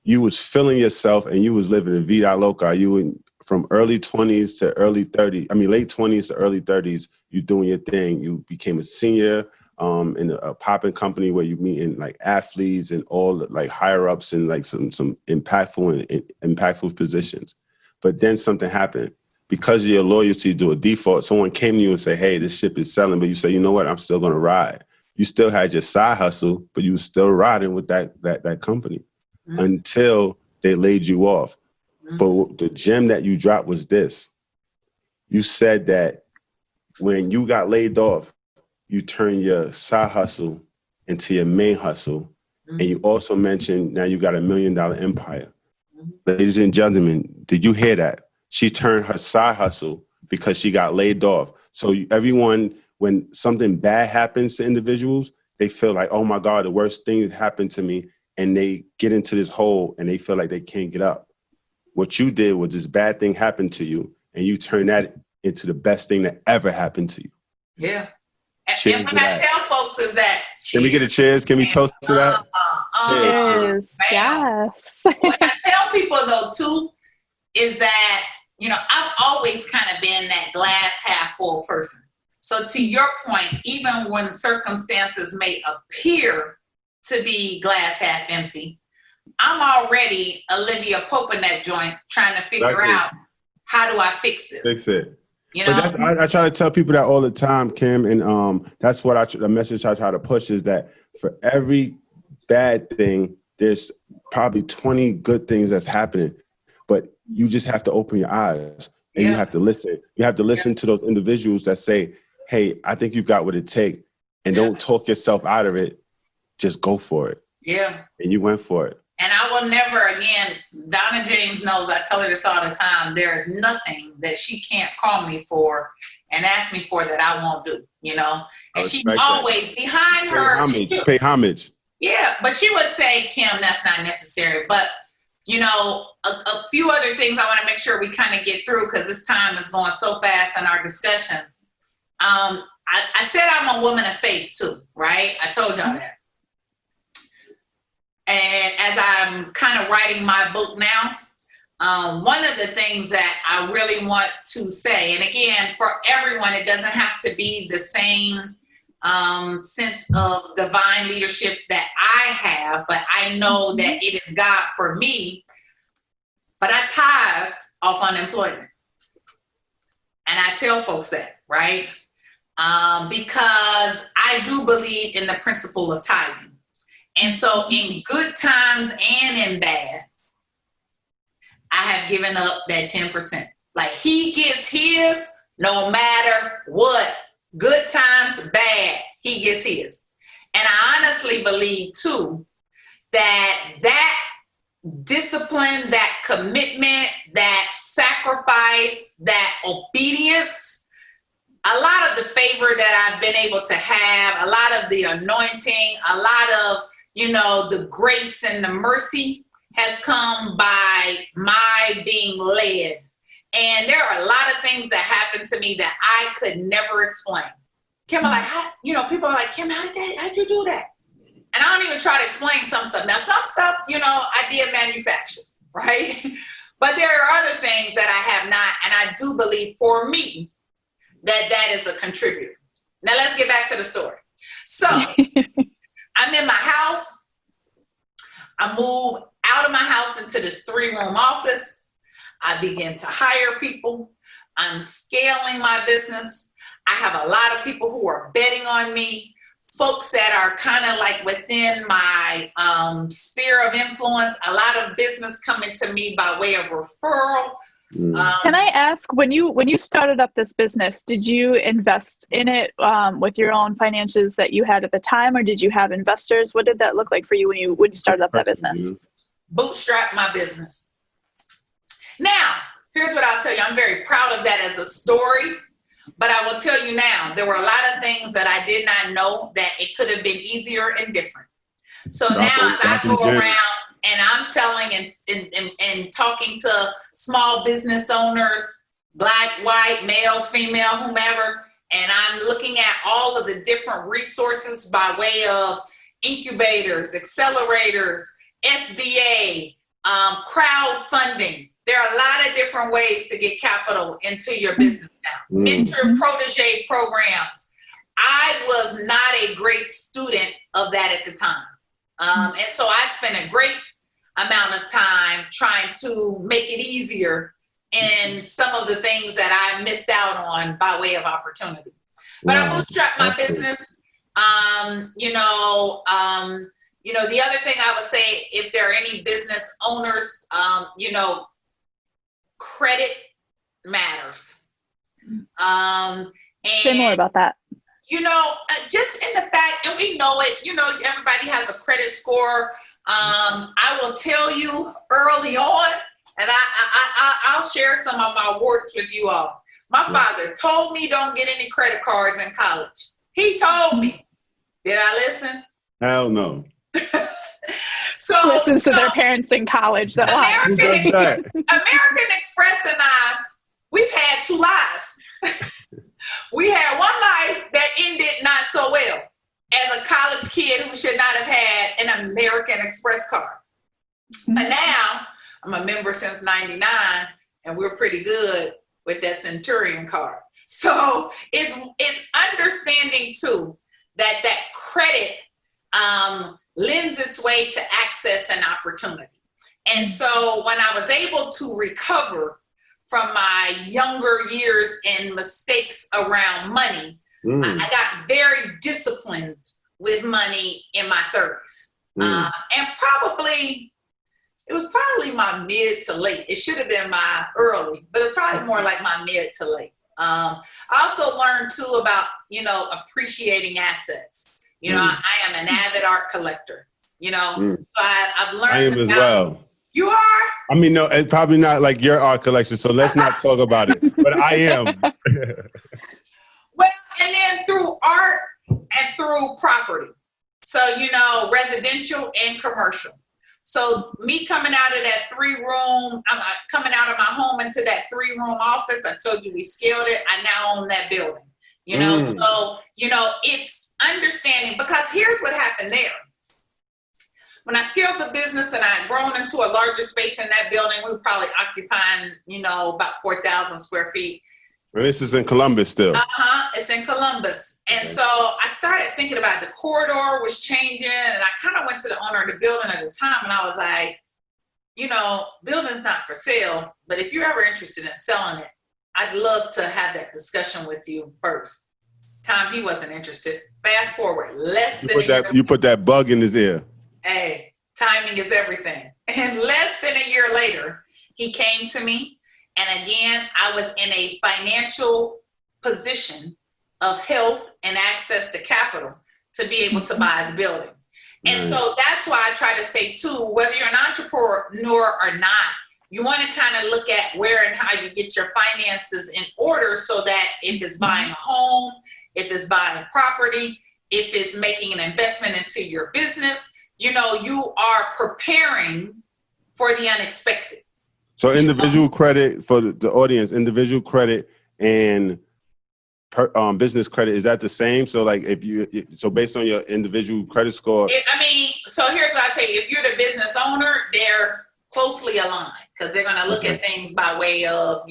Speaker 1: you was feeling yourself and you was living in vida loca. You were from early 20s to early 30s. Late 20s to early 30s, you doing your thing. You became a senior in a popping company where you meet in like athletes and all like higher ups and like some impactful positions. But then something happened. Because of your loyalty to a default, someone came to you and said, hey, this ship is selling, but you say, you know what, I'm still gonna ride. You still had your side hustle, but you were still riding with that company until they laid you off. But the gem that you dropped was this. You said that when you got laid off, you turn your side hustle into your main hustle. And you also mentioned now you got $1 million empire. Ladies and gentlemen, did you hear that? She turned her side hustle because she got laid off. So everyone, when something bad happens to individuals, they feel like, oh my God, the worst thing happened to me. And they get into this hole and they feel like they can't get up. What you did was this bad thing happened to you and you turn that into the best thing that ever happened to you.
Speaker 3: Yeah. And what I tell folks is that...
Speaker 1: Can we get a cheers? Can we toast to that?
Speaker 2: Yes.
Speaker 3: What I tell people though too is that, I've always kind of been that glass half full person. So to your point, even when circumstances may appear to be glass half empty, I'm already Olivia Pope in that joint trying to figure out how do I fix this?
Speaker 1: Fix it. But I try to tell people that all the time, Kim, and that's what the message I try to push is that for every bad thing, there's probably 20 good things that's happening, but you just have to open your eyes and you have to listen. You have to listen to those individuals that say, hey, I think you got what it takes, and don't talk yourself out of it. Just go for it. Yeah. And you went for it.
Speaker 3: And I will never again, Donna James knows, I tell her this all the time, there is nothing that she can't call me for and ask me for that I won't do, And she's always behind her.
Speaker 1: Pay homage.
Speaker 3: Yeah, but she would say, Kim, that's not necessary. But, a few other things I want to make sure we kind of get through because this time is going so fast in our discussion. I said I'm a woman of faith too, right? I told y'all that. And as I'm kind of writing my book now, one of the things that I really want to say, and again, for everyone, it doesn't have to be the same sense of divine leadership that I have, but I know that it is God for me. But I tithed off unemployment. And I tell folks that, right? Because I do believe in the principle of tithing. And so in good times and in bad, I have given up that 10%. Like he gets his no matter what. Good times, bad, he gets his. And I honestly believe too that discipline, that commitment, that sacrifice, that obedience, a lot of the favor that I've been able to have, a lot of the anointing, a lot of, the grace and the mercy has come by my being led. And there are a lot of things that happened to me that I could never explain. Kim, like, people are like, Kim, how'd you do that? And I don't even try to explain some stuff. Now, some stuff, I did manufacture, right? But there are other things that I have not. And I do believe for me that is a contributor. Now, let's get back to the story. So I'm in my house. I move out of my house into this 3-room office. I begin to hire people. I'm scaling my business. I have a lot of people who are betting on me. Folks that are kind of like within my sphere of influence, a lot of business coming to me by way of referral.
Speaker 2: Can I ask, when you started up this business, did you invest in it with your own finances that you had at the time, or did you have investors? What did that look like for you when you started up that business?
Speaker 3: Bootstrap my business. Now, here's what I'll tell you. I'm very proud of that as a story. But I will tell you now, there were a lot of things that I did not know that it could have been easier and different. So now as I go around and I'm telling and talking to small business owners, Black, white, male, female, whomever, and I'm looking at all of the different resources by way of incubators, accelerators, SBA, crowdfunding. There are a lot of different ways to get capital into your business now. Mentor protege programs. I was not a great student of that at the time. And so I spent a great amount of time trying to make it easier in some of the things that I missed out on by way of opportunity. But I bootstrapped my business. The other thing I would say, if there are any business owners, credit matters.
Speaker 2: Say more about that.
Speaker 3: Just in the fact, and we know it, everybody has a credit score. I will tell you early on, and I'll share some of my warts with you all. My father told me don't get any credit cards in college. He told me. Did I listen?
Speaker 1: Hell no.
Speaker 2: So listens to their parents in college.
Speaker 3: American Express and I, we've had 2 lives. We had one life that ended not so well as a college kid who should not have had an American Express card. But now I'm a member since 99 and we're pretty good with that Centurion card. So it's understanding too that credit lends its way to access and opportunity. And so when I was able to recover from my younger years and mistakes around money, I got very disciplined with money in my 30s. And it was probably my mid to late. It should have been my early, but it's probably more like my mid to late. I also learned too about, appreciating assets. I am an avid art collector, so I've learned.
Speaker 1: I am as well.
Speaker 3: You are?
Speaker 1: I mean, no, it's probably not like your art collection, so let's not talk about it, but I am.
Speaker 3: Well, and then through art and through property. So, residential and commercial. So me coming out of that 3-room, coming out of my home into that 3-room office, I told you we scaled it. I now own that building. So, it's understanding, because here's what happened there. When I scaled the business and I had grown into a larger space in that building, we were probably occupying, about 4,000 square feet.
Speaker 1: And this is in Columbus still.
Speaker 3: It's in Columbus. And so I started thinking about the corridor was changing, and I kind of went to the owner of the building at the time, and I was like, building's not for sale, but if you're ever interested in selling it, I'd love to have that discussion with you first. Time, he wasn't interested. Fast forward,
Speaker 1: You put that bug in his ear.
Speaker 3: Hey, timing is everything. And less than a year later, he came to me. And again, I was in a financial position of health and access to capital to be able to buy the building. And so that's why I try to say too, whether you're an entrepreneur or not, you want to kind of look at where and how you get your finances in order, so that if it's buying a home, if it's buying property, if it's making an investment into your business, you are preparing for the unexpected.
Speaker 1: So individual credit for the audience, individual credit and business credit, is that the same? So like so based on your individual credit score.
Speaker 3: So here's what I tell you. If you're the business owner, they're closely aligned, because they're going to look at things by way of,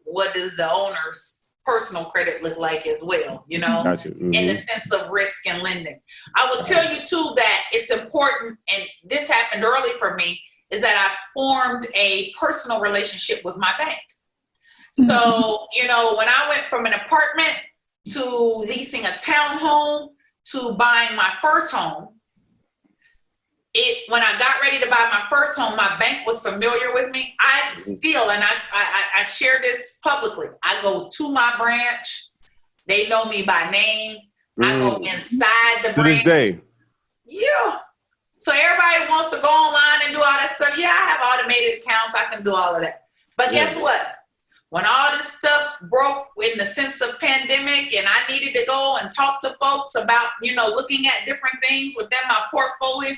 Speaker 3: what does the owner's personal credit look like as well,
Speaker 1: Gotcha.
Speaker 3: In the sense of risk and lending. I will tell you too that it's important, and this happened early for me, is that I formed a personal relationship with my bank. So, when I went from an apartment to leasing a townhome to buying my first home, when I got ready to buy my first home, my bank was familiar with me. I still, and I share this publicly, I go to my branch. They know me by name. I go inside the branch.
Speaker 1: To this day.
Speaker 3: Yeah. So everybody wants to go online and do all that stuff. Yeah, I have automated accounts. I can do all of that. But guess what? When all this stuff broke in the sense of pandemic, and I needed to go and talk to folks about, looking at different things within my portfolio,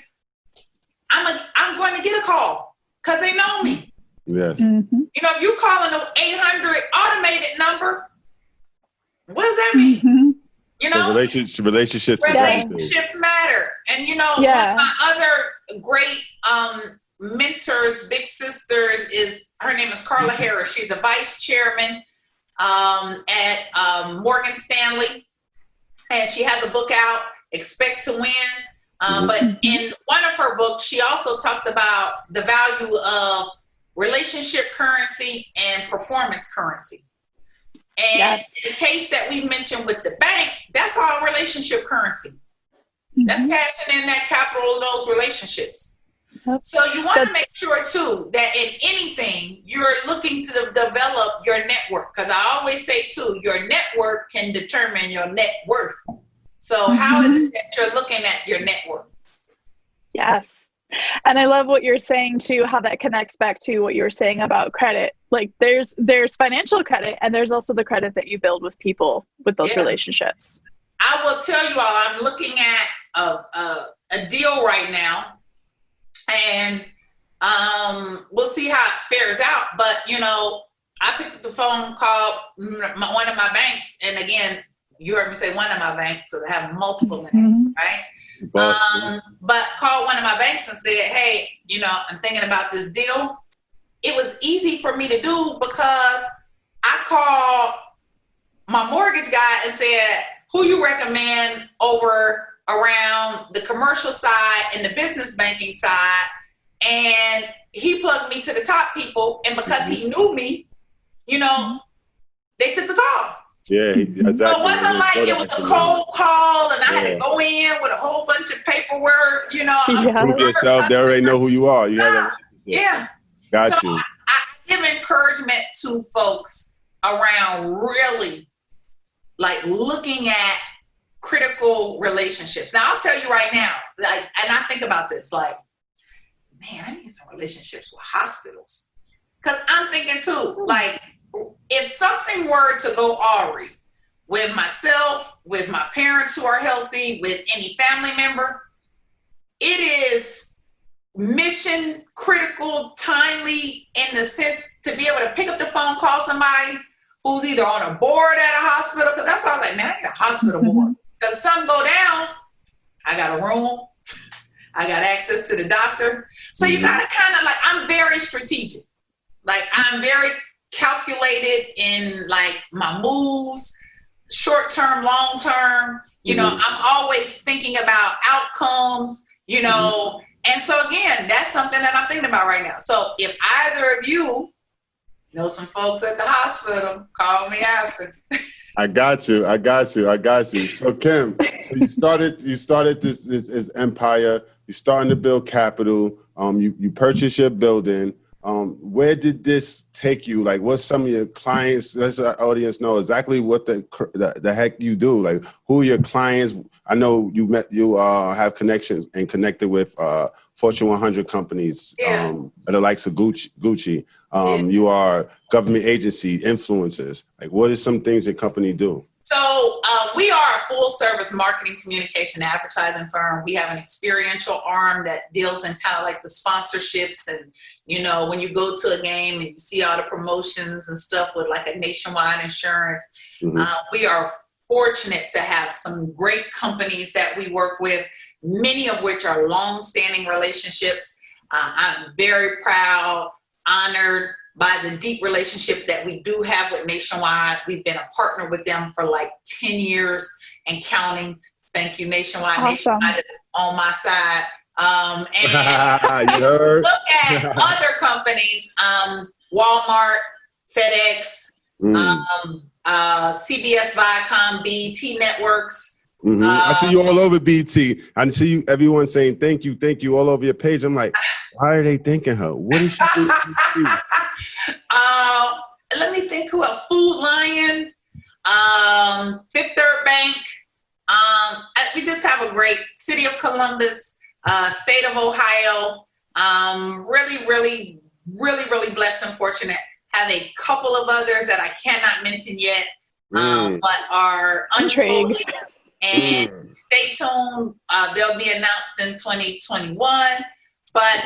Speaker 3: I'm going to get a call, because they know me.
Speaker 1: Yes.
Speaker 3: If you calling an 800 automated number, what does that mean?
Speaker 1: So relationships
Speaker 3: matter. And one of my other great mentors, big sisters, her name is Carla Harris. She's a vice chairman at Morgan Stanley, and she has a book out, Expect to Win. But in one of her books, she also talks about the value of relationship currency and performance currency. And in the case that we mentioned with the bank, that's all relationship currency. That's cashing in that capital of those relationships. So you want to make sure too that in anything you're looking to develop your network, because I always say too, your network can determine your net worth. So how is it that you're looking at your net worth?
Speaker 2: Yes. And I love what you're saying too, how that connects back to what you were saying about credit. Like there's financial credit, and there's also the credit that you build with people with those relationships. I
Speaker 3: will tell you all, I'm looking at a deal right now, and we'll see how it fares out. But I picked up the phone, called one of my banks, and again, you heard me say one of my banks, because I have multiple banks, right? But called one of my banks and said, hey, I'm thinking about this deal. It was easy for me to do, because I called my mortgage guy and said, who you recommend around the commercial side and the business banking side? And he plugged me to the top people. And because he knew me, they took the call.
Speaker 1: Yeah, exactly.
Speaker 3: So it wasn't like it was a cold call and I had to go in with a whole bunch of paperwork,
Speaker 1: Prove yourself. They already know who you are. You have Got you.
Speaker 3: I give encouragement to folks around really like looking at critical relationships. Now I'll tell you right now, and I think about this, man, I need some relationships with hospitals. Cause I'm thinking too, if something were to go awry with myself, with my parents who are healthy, with any family member, it is mission critical, timely in the sense to be able to pick up the phone, call somebody who's either on a board at a hospital, because that's why I was like, man, I need a hospital board. Because if something go down, I got a room, I got access to the doctor. So you gotta kind of like, I'm very strategic. Like I'm very calculated in like my moves, short term, long term. You know, I'm always thinking about outcomes, you know. And so again, that's something that I'm thinking about right now. So if either of you know some folks at the hospital, call me after.
Speaker 1: I got you. So Kim, so you started this empire. You're starting to build capital. You purchased your building. Where did this take you? Like, what's some of your clients? Let our audience know exactly what the heck you do. Like, who are your clients? I know you have connections and connected with Fortune 100 companies, the likes of Gucci. You are government agency influencers. Like, what are some things your company do?
Speaker 3: So we are a full service marketing, communication, advertising firm. We have an experiential arm that deals in kind of like the sponsorships. And, you know, when you go to a game and you see all the promotions and stuff with like a Nationwide insurance, we are fortunate to have some great companies that we work with, many of which are long-standing relationships. I'm very proud, honored by the deep relationship that we do have with Nationwide. We've been a partner with them for like 10 years and counting. Thank you, Nationwide.
Speaker 2: Awesome.
Speaker 3: Nationwide is on my side. And look at other companies, Walmart, FedEx, CBS, Viacom, BET Networks.
Speaker 1: I see you all over BT. I see you, everyone saying thank you all over your page. I'm like, why are they thanking her? What is she doing?
Speaker 3: Let me think who else. Food Lion, Fifth Third Bank. We just have a great City of Columbus, State of Ohio. Really blessed and fortunate. Have a couple of others that I cannot mention yet, but are unfolding. And stay tuned. They'll be announced in 2021. But,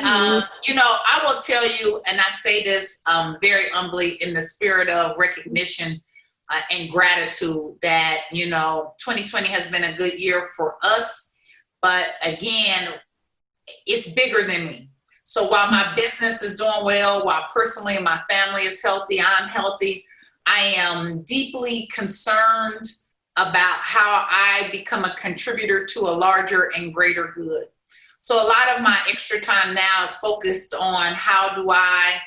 Speaker 3: you know, I will tell you, and I say this very humbly in the spirit of recognition and gratitude that, you know, 2020 has been a good year for us. But again, it's bigger than me. So while my business is doing well, while personally my family is healthy, I'm healthy, I am deeply concerned about how I become a contributor to a larger and greater good. So a lot of my extra time now is focused on how do I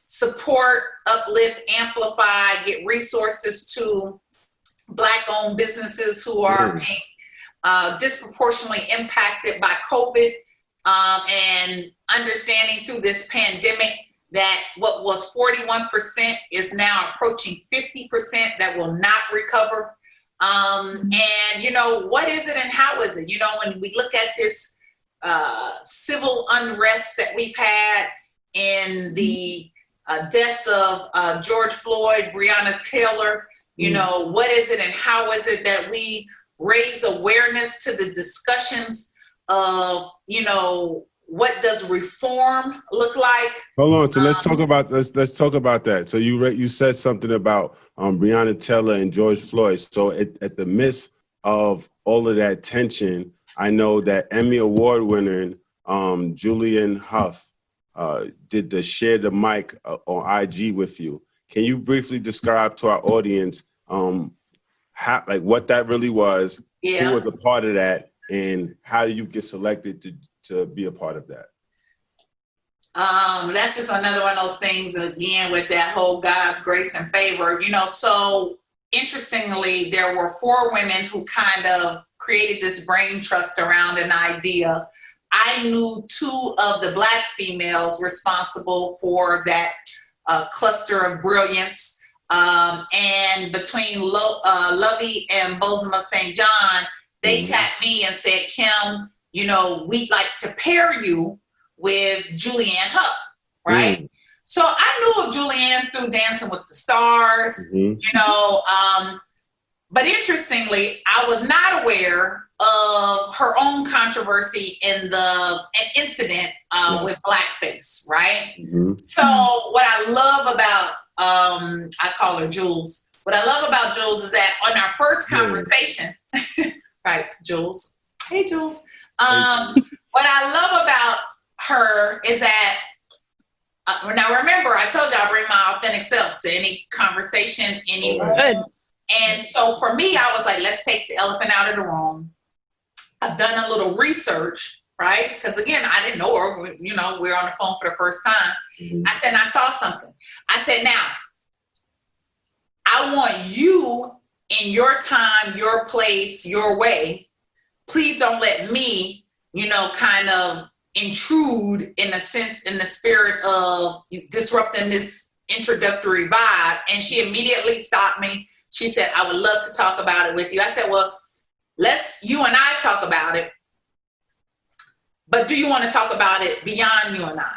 Speaker 3: support, uplift, amplify, get resources to Black-owned businesses who are being disproportionately impacted by COVID, and understanding through this pandemic that what was 41% is now approaching 50% that will not recover. And, you know, what is it and how is it? You know, when we look at this civil unrest that we've had in the deaths of George Floyd, Breonna Taylor, you know, what is it and how is it that we raise awareness to the discussions of, you know, what does reform look like?
Speaker 1: Hold on. So let's talk about that. So you said something about Breonna Taylor and George Floyd. So at the midst of all of that tension, I know that Emmy Award winner Julian Huff did the share the mic on IG with you. Can you briefly describe to our audience how, like, what that really was, who was a part of that, and how you get selected to be a part of that?
Speaker 3: That's just another one of those things, again, with that whole God's grace and favor, you know. So interestingly, there were 4 women who kind of created this brain trust around an idea. I knew 2 of the Black females responsible for that cluster of brilliance. And between Lovey and Bozoma St. John, they tapped me and said, Kim, you know, we'd like to pair you with Julianne Huff, right? So I knew of Julianne through Dancing with the Stars, you know, but interestingly, I was not aware of her own controversy in an incident with blackface, right? So what I love about, I call her Jules, what I love about Jules is that on our first conversation, right, Jules? Hey, Jules. What I love about her is that, now remember, I told you I bring my authentic self to any conversation, any room.
Speaker 2: Good.
Speaker 3: And so for me, I was like, let's take the elephant out of the room. I've done a little research, right? Because again, I didn't know her. You know, we were on the phone for the first time. I said, and I saw something. I said, now, I want you in your time, your place, your way. Please don't let me, you know, kind of intrude in a sense, in the spirit of disrupting this introductory vibe. And she immediately stopped me. She said, I would love to talk about it with you. I said, well, let's you and I talk about it. But do you want to talk about it beyond you and I?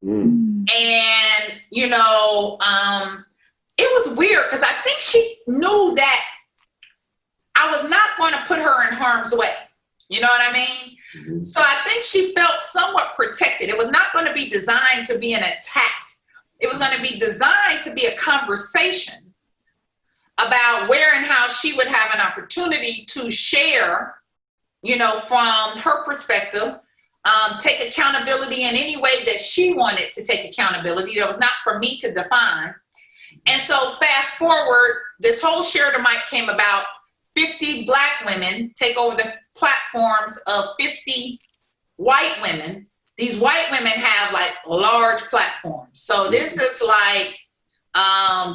Speaker 3: And, you know, it was weird because I think she knew that I was not going to put her in harm's way. You know what I mean? So I think she felt somewhat protected. It was not going to be designed to be an attack. It was going to be designed to be a conversation about where and how she would have an opportunity to share, you know, from her perspective, take accountability in any way that she wanted to take accountability. That was not for me to define. And so fast forward, this whole Share the Mic came about. 50 Black women take over the platforms of 50 white women. These white women have like large platforms. So this is like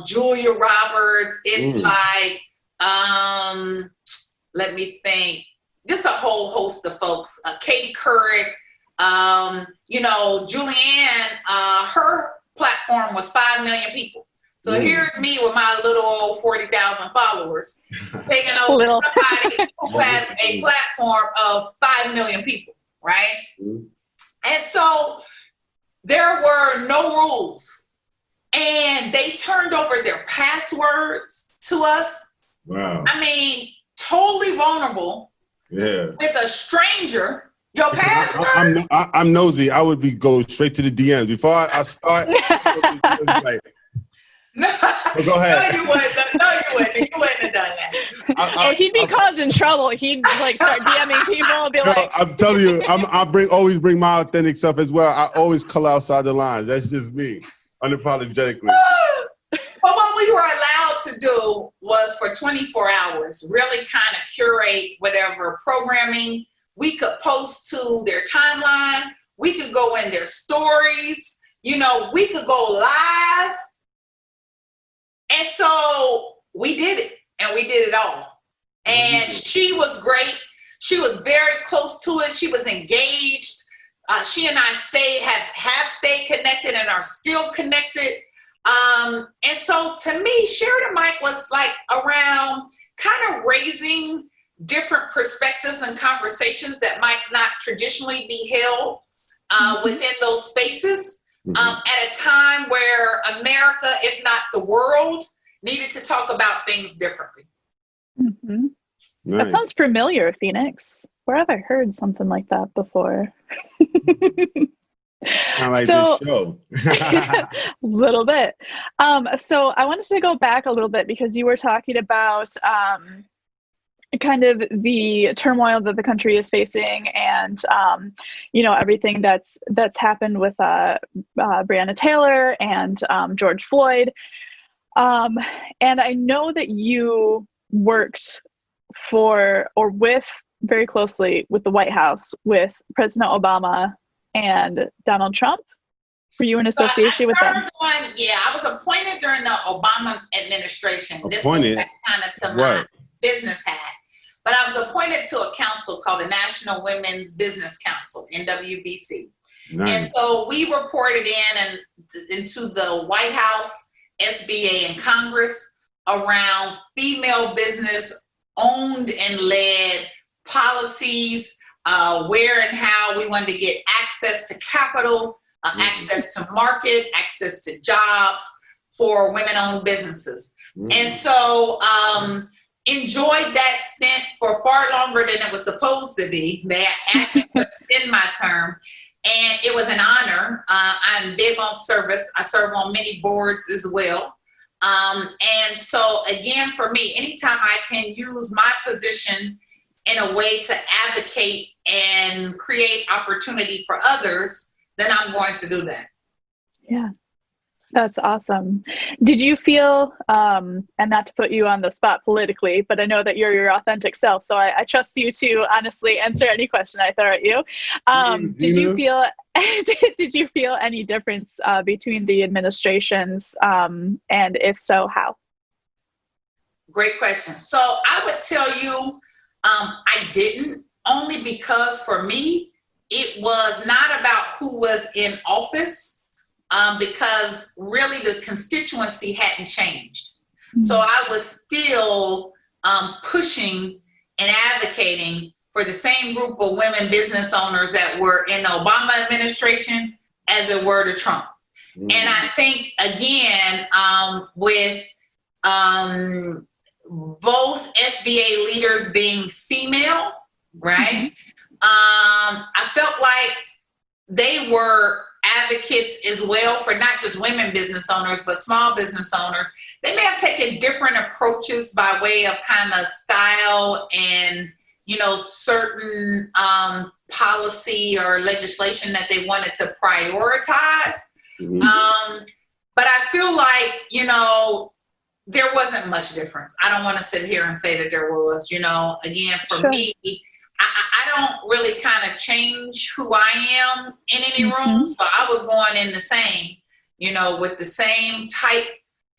Speaker 3: Julia Roberts. It's like, let me think, just a whole host of folks. Katie Couric, you know, Julianne, her platform was 5 million people. So here's me with my little 40,000 followers taking over somebody who has a platform of 5 million people, right? And so there were no rules. And they turned over their passwords to us.
Speaker 1: Wow.
Speaker 3: I mean, totally vulnerable with a stranger. Your password?
Speaker 1: I'm nosy. I would go straight to the DMs. Before I start, like,
Speaker 3: no,
Speaker 1: go ahead.
Speaker 3: No, you wouldn't. You wouldn't have done that.
Speaker 2: If he'd be causing trouble, he'd like start DMing people and be like,
Speaker 1: I'm telling you, I always bring my authentic self as well. I always color outside the lines. That's just me, unapologetically.
Speaker 3: But what we were allowed to do was for 24 hours, really kind of curate whatever programming we could post to their timeline. We could go in their stories. You know, we could go live. And so we did it, and we did it all. And she was great. She was very close to it. She was engaged. She and I have stayed connected and are still connected. And so to me, Share the Mic was like around kind of raising different perspectives and conversations that might not traditionally be held within those spaces. At a time where America, if not the world, needed to talk about things differently.
Speaker 2: Nice. That sounds familiar, Phoenix. Where have I heard something like that before?
Speaker 1: Kind of like this show.
Speaker 2: A little bit. So I wanted to go back a little bit because you were talking about kind of the turmoil that the country is facing and, you know, everything that's happened with Breonna Taylor and George Floyd. And I know that you worked very closely with the White House, with President Obama and Donald Trump. Were you in association with them?
Speaker 3: I was appointed during the Obama administration. This goes back kind of to my business hat. But I was appointed to a council called the National Women's Business Council, NWBC. Nice. And so we reported into the White House, SBA, and Congress around female business owned and led policies, where and how we wanted to get access to capital, access to market, access to jobs for women-owned businesses. And so enjoyed that stint for far longer than it was supposed to be. They asked me to extend my term, and it was an honor. I'm big on service. I serve on many boards as well. And so again, for me, anytime I can use my position in a way to advocate and create opportunity for others, then I'm going to do that.
Speaker 2: Yeah. That's awesome. Did you feel, and not to put you on the spot politically, but I know that you're your authentic self, so I trust you to honestly answer any question I throw at you. Did you feel, did you feel any difference between the administrations, and if so, how?
Speaker 3: Great question. So I would tell you, I didn't, only because for me, it was not about who was in office. Because really the constituency hadn't changed. Mm-hmm. So I was still pushing and advocating for the same group of women business owners that were in the Obama administration as it were to Trump. Mm-hmm. And I think, again, with both SBA leaders being female, right? Mm-hmm. I felt like they were advocates as well for not just women business owners, but small business owners. They may have taken different approaches by way of kind of style and, you know, certain policy or legislation that they wanted to prioritize. Mm-hmm. But I feel like, you know, there wasn't much difference. I don't want to sit here and say that there was, you know, again, for me, I don't really kind of change who I am in any room. So I was going in the same, you know, with the same type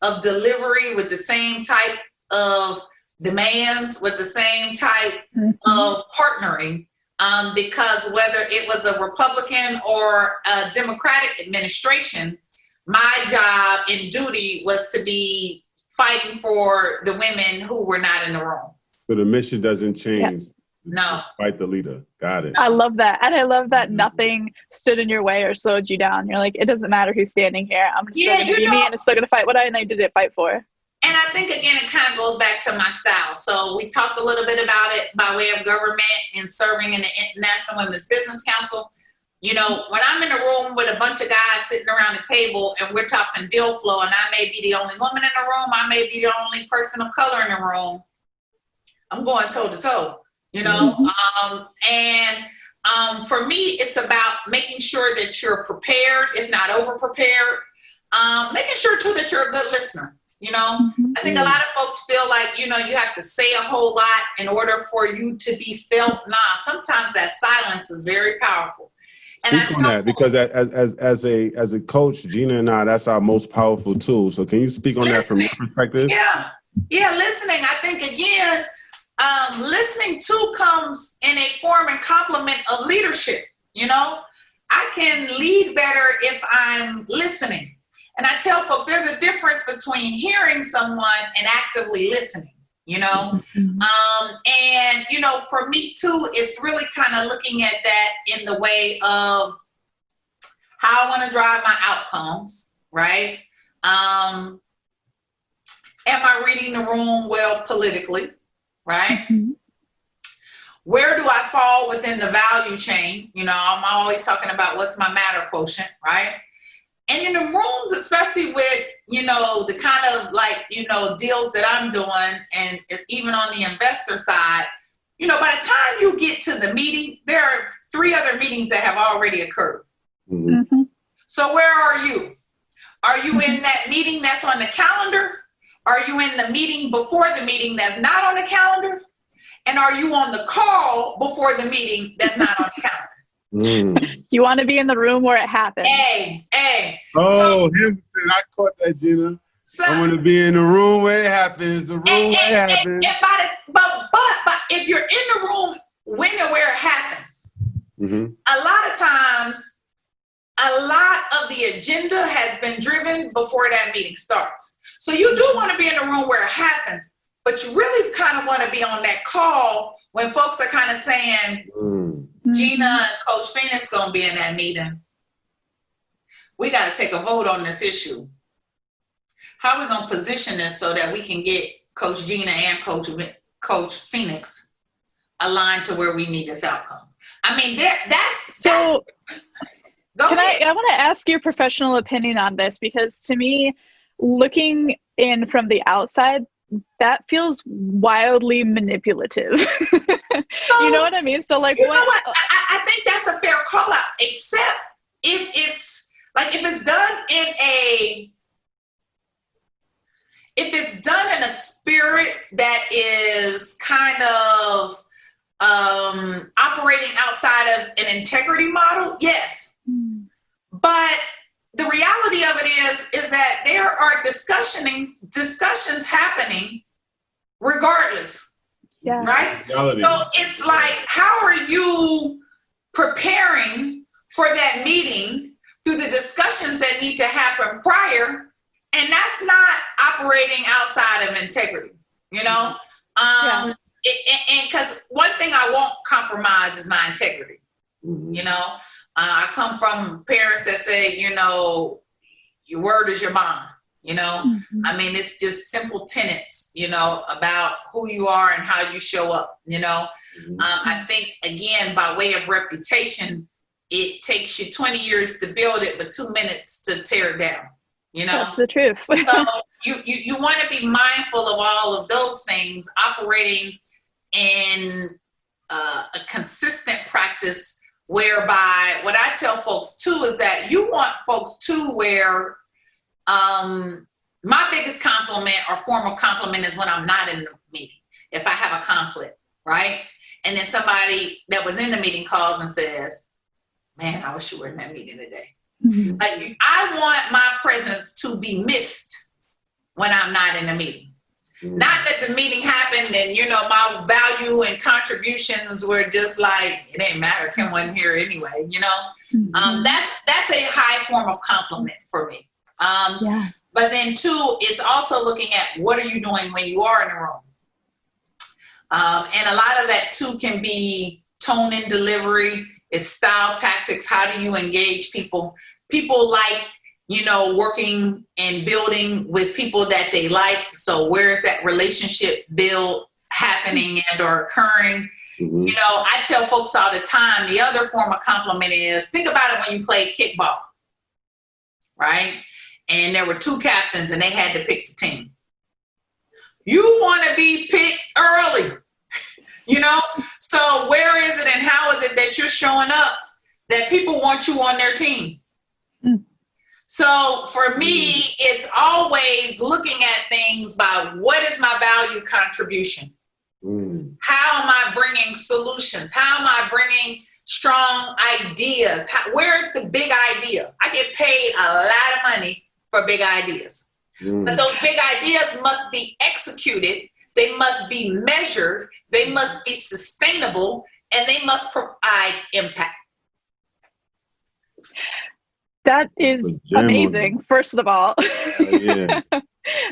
Speaker 3: of delivery, with the same type of demands, with the same type of partnering, because whether it was a Republican or a Democratic administration, my job and duty was to be fighting for the women who were not in the room.
Speaker 1: So the mission doesn't change.
Speaker 2: Yeah.
Speaker 3: No.
Speaker 1: Fight the leader. Got it.
Speaker 2: I love that. And I love that nothing stood in your way or slowed you down. You're like, it doesn't matter who's standing here. I'm just still going to be me, and I'm still going to fight what I need to fight for.
Speaker 3: And I think, again, it kind of goes back to my style. So we talked a little bit about it by way of government and serving in the National Women's Business Council. You know, when I'm in a room with a bunch of guys sitting around the table and we're talking deal flow, and I may be the only woman in the room, I may be the only person of color in the room, I'm going toe to toe. You know, for me, it's about making sure that you're prepared, if not over prepared, making sure too that you're a good listener. You know, I think a lot of folks feel like, you know, you have to say a whole lot in order for you to be felt. Nah, sometimes that silence is very powerful. And
Speaker 1: speak on that, because as a coach, Gina and I, that's our most powerful tool. So can you speak on that from your perspective?
Speaker 3: Yeah, listening. I think, again, listening too comes in a form and complement of leadership. You know, I can lead better if I'm listening. And I tell folks there's a difference between hearing someone and actively listening, you know. And, you know, for me too, it's really kind of looking at that in the way of how I want to drive my outcomes, right? Am I reading the room well politically? Right? Where do I fall within the value chain? You know, I'm always talking about what's my matter quotient, right? And in the rooms, especially with, you know, the kind of like, you know, deals that I'm doing, and even on the investor side, you know, by the time you get to the meeting, there are 3 other meetings that have already occurred. So where are you? Are you in that meeting that's on the calendar? Are you in the meeting before the meeting that's not on the calendar? And are you on the call before the meeting that's not on the calendar?
Speaker 2: You want to be in the room where it happens.
Speaker 3: Hey.
Speaker 1: Oh, I caught that, Gina. So, I want to be in the room where it happens. The room where it happens.
Speaker 3: But if you're in the room when and where it happens, a lot of times, a lot of the agenda has been driven before that meeting starts. So you do want to be in the room where it happens, but you really kind of want to be on that call when folks are kind of saying, Gina and Coach Phoenix going to be in that meeting. We got to take a vote on this issue. How are we going to position this so that we can get Coach Gina and Coach Phoenix aligned to where we need this outcome? I mean, I want
Speaker 2: to ask your professional opinion on this, because to me, looking in from the outside, that feels wildly manipulative.
Speaker 3: So,
Speaker 2: you know what I mean? So like,
Speaker 3: you know what? I think that's a fair call out, except if it's like, if it's done in a spirit that is kind of operating outside of an integrity model, yes. But the reality of it is that there are discussions happening regardless.
Speaker 2: Yeah.
Speaker 3: Right?
Speaker 1: Reality.
Speaker 3: So it's like, how are you preparing for that meeting through the discussions that need to happen prior? And that's not operating outside of integrity, you know? And because one thing I won't compromise is my integrity. You know, I come from parents that say, you know, your word is your bond. You know, I mean, it's just simple tenets, you know, about who you are and how you show up, you know. I think, again, by way of reputation, it takes you 20 years to build it, but 2 minutes to tear it down, you know.
Speaker 2: That's the truth.
Speaker 3: So you want to be mindful of all of those things, operating in a consistent practice, whereby what I tell folks too is that you want folks to where my biggest compliment or formal compliment is when I'm not in the meeting, if I have a conflict, right? And then somebody that was in the meeting calls and says, man, I wish you were in that meeting today. Like, I want my presence to be missed when I'm not in a meeting. Not that the meeting happened and, you know, my value and contributions were just like, it ain't matter, Kim wasn't here anyway, you know? That's a high form of compliment for me. But then too, it's also looking at what are you doing when you are in the room. And a lot of that too can be tone and delivery. It's style, tactics. How do you engage people? People like, you know, working and building with people that they like. So where is that relationship build happening and or occurring? You know, I tell folks all the time, the other form of compliment is, think about it when you play kickball, right? And there were two captains and they had to pick the team. You want to be picked early, you know? So where is it and how is it that you're showing up that people want you on their team? So for me, it's always looking at things by what is my value contribution? How am I bringing solutions? How am I bringing strong ideas? Where's the big idea? I get paid a lot of money for big ideas. But those big ideas must be executed. They must be measured. They must be sustainable, and they must provide impact.
Speaker 2: That is amazing, first of all.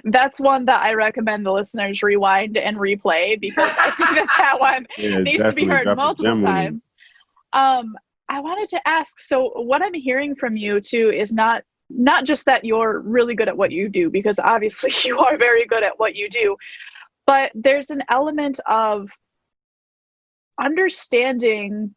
Speaker 2: That's one that I recommend the listeners rewind and replay, because I think that one needs to be heard multiple times. I wanted to ask, so what I'm hearing from you too is not just that you're really good at what you do, because obviously you are very good at what you do, but there's an element of understanding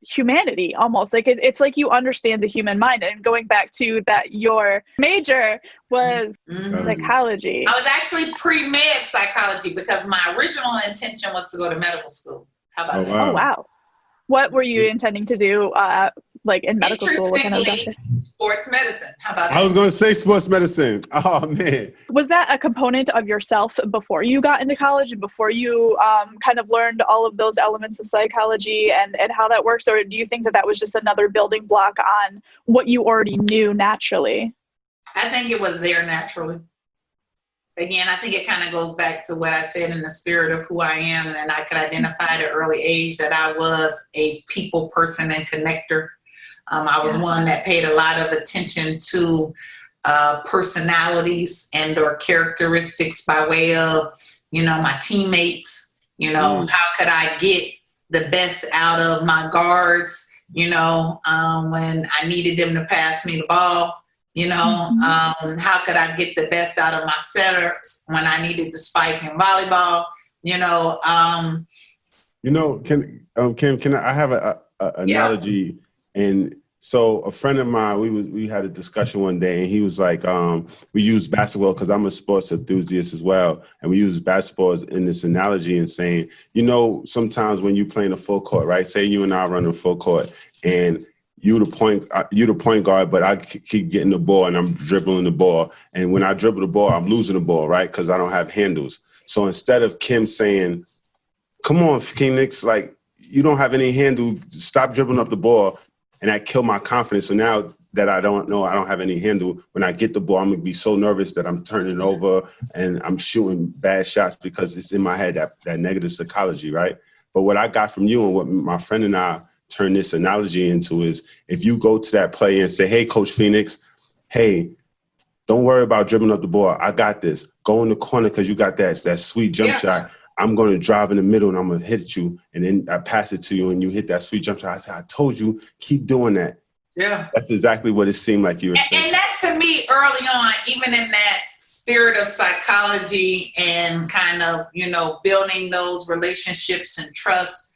Speaker 2: humanity, almost like it's like you understand the human mind. And going back to that, your major was psychology.
Speaker 3: I was actually pre-med psychology because my original intention was to go to medical school. How about that?
Speaker 2: Oh, wow. What were you intending to do like in medical school? What kind of
Speaker 3: sports medicine. How about that?
Speaker 1: I was going to say sports medicine. Oh, man.
Speaker 2: Was that a component of yourself before you got into college and before you kind of learned all of those elements of psychology and how that works? Or do you think that was just another building block on what you already knew naturally?
Speaker 3: I think it was there naturally. Again, I think it kind of goes back to what I said in the spirit of who I am, and I could identify at an early age that I was a people person and connector. I was one that paid a lot of attention to personalities and or characteristics by way of, you know, my teammates. You know, how could I get the best out of my guards, you know, when I needed them to pass me the ball? You know, how could I get the best out of my setters when I needed to spike in volleyball? You know,
Speaker 1: Kim, can I have an analogy? And So a friend of mine, we had a discussion one day, and he was like, we use basketball because I'm a sports enthusiast as well, and we use basketball in this analogy and saying, sometimes when you play in a full court, right? Say you and I run a full court, and you the point guard, but I keep getting the ball and I'm dribbling the ball, and when I dribble the ball, I'm losing the ball, right? Because I don't have handles. So instead of Kim saying, "Come on, Phoenix, like you don't have any handle, stop dribbling up the ball," and that killed my confidence. So now that I don't have any handle, when I get the ball, I'm gonna be so nervous that I'm turning it over and I'm shooting bad shots because it's in my head, that negative psychology, right? But what I got from you and what my friend and I turned this analogy into is, if you go to that play and say, "Hey, Coach Phoenix, hey, don't worry about dribbling up the ball. I got this. Go in the corner because you got that sweet jump shot. I'm going to drive in the middle and I'm going to hit you. And then I pass it to you and you hit that sweet jump shot." I said, "I told you, keep doing that."
Speaker 3: Yeah.
Speaker 1: That's exactly what it seemed like you were saying.
Speaker 3: And that, to me, early on, even in that spirit of psychology and kind of, building those relationships and trust,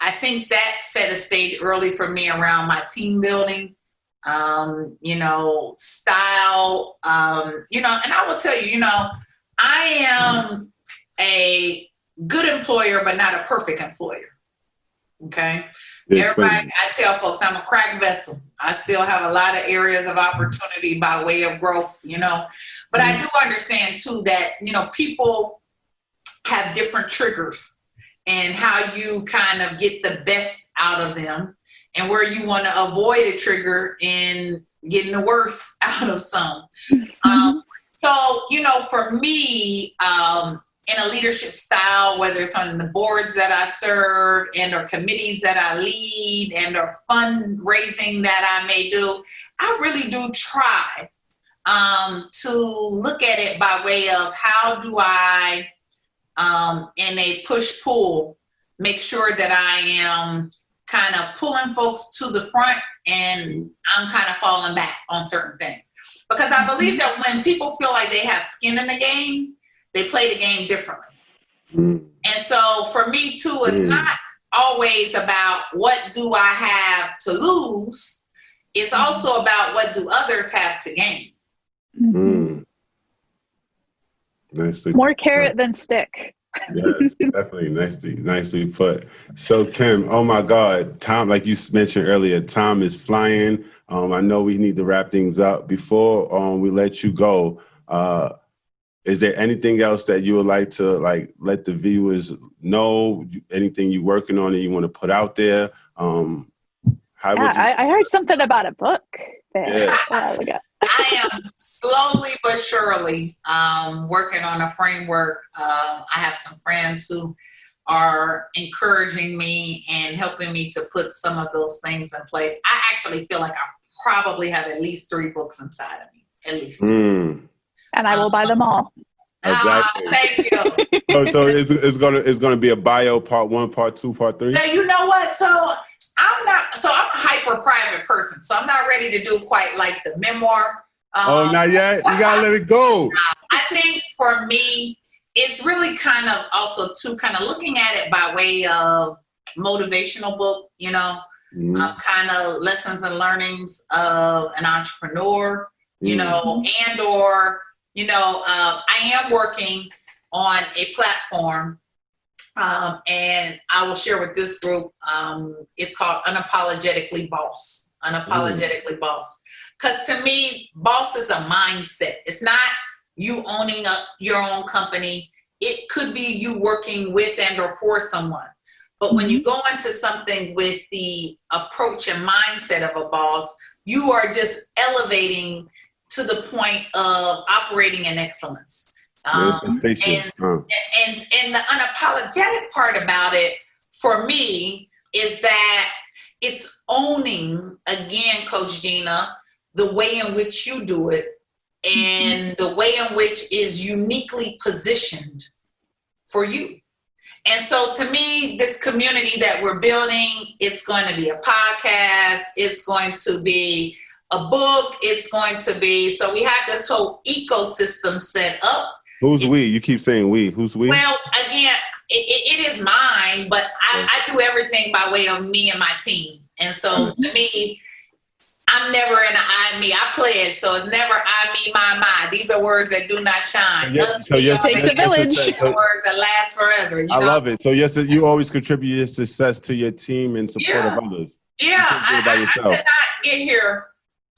Speaker 3: I think that set a stage early for me around my team building, style, and I will tell you, I am a good employer, but not a perfect employer. Okay. Everybody, I tell folks I'm a cracked vessel. I still have a lot of areas of opportunity by way of growth, but I do understand too that, people have different triggers and how you kind of get the best out of them and where you want to avoid a trigger in getting the worst out of some. So, for me, in a leadership style, whether it's on the boards that I serve and or committees that I lead and or fundraising that I may do, I really do try to look at it by way of how do I, in a push-pull, make sure that I am kind of pulling folks to the front and I'm kind of falling back on certain things. Because I believe that when people feel like they have skin in the game, they play the game differently. And so for me too, it's not always about what do I have to lose. It's also about what do others have to gain.
Speaker 2: More carrot than stick.
Speaker 1: Yes, definitely. Nicely put. So Kim, oh my God, time, like you mentioned earlier, time is flying. I know we need to wrap things up. Before we let you go, is there anything else that you would like to let the viewers know? Anything you're working on that you want to put out there?
Speaker 2: I heard something about a book there.
Speaker 3: Yeah. I am slowly but surely working on a framework. I have some friends who are encouraging me and helping me to put some of those things in place. I actually feel like I probably have at least 3 books inside of me, at least 3.
Speaker 2: And I will buy them all.
Speaker 1: Exactly.
Speaker 3: Thank you.
Speaker 1: So it's gonna be a bio, part 1, part 2, part 3.
Speaker 3: Now, you know what? So I'm a hyper private person, so I'm not ready to do quite like the memoir.
Speaker 1: Not yet. You gotta let it go.
Speaker 3: I think for me, it's really kind of also too kind of looking at it by way of motivational book, kind of lessons and learnings of an entrepreneur, and or. I am working on a platform, and I will share with this group. It's called Unapologetically Boss. Unapologetically Boss. Because to me, boss is a mindset. It's not you owning up your own company. It could be you working with and or for someone. But when you go into something with the approach and mindset of a boss, you are just elevating to the point of operating in excellence. And the unapologetic part about it for me is that it's owning, again, Coach Gina, the way in which you do it and the way in which is uniquely positioned for you. And so to me, this community that we're building, it's going to be a podcast, it's going to be a book, it's going to be, so we have this whole ecosystem set up.
Speaker 1: Who's we? You keep saying we. Who's we?
Speaker 3: Well, again, it is mine, but I do everything by way of me and my team. And so to me, I'm never in an I, me. I pledge, so it's never I, me, my. These are words that do not shine.
Speaker 2: It takes a village.
Speaker 3: Words that last forever.
Speaker 1: I love it. So yes, you always contribute your success to your team and support of others.
Speaker 3: Yeah, I could not get here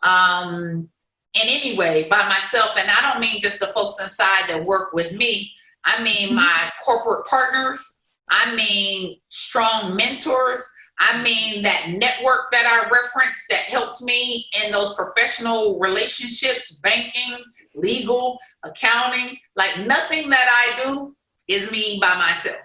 Speaker 3: in any way by myself. And I don't mean just the folks inside that work with me. I mean my corporate partners. I mean strong mentors. I mean that network that I reference that helps me in those professional relationships, banking, legal, accounting. Like nothing that I do is me by myself.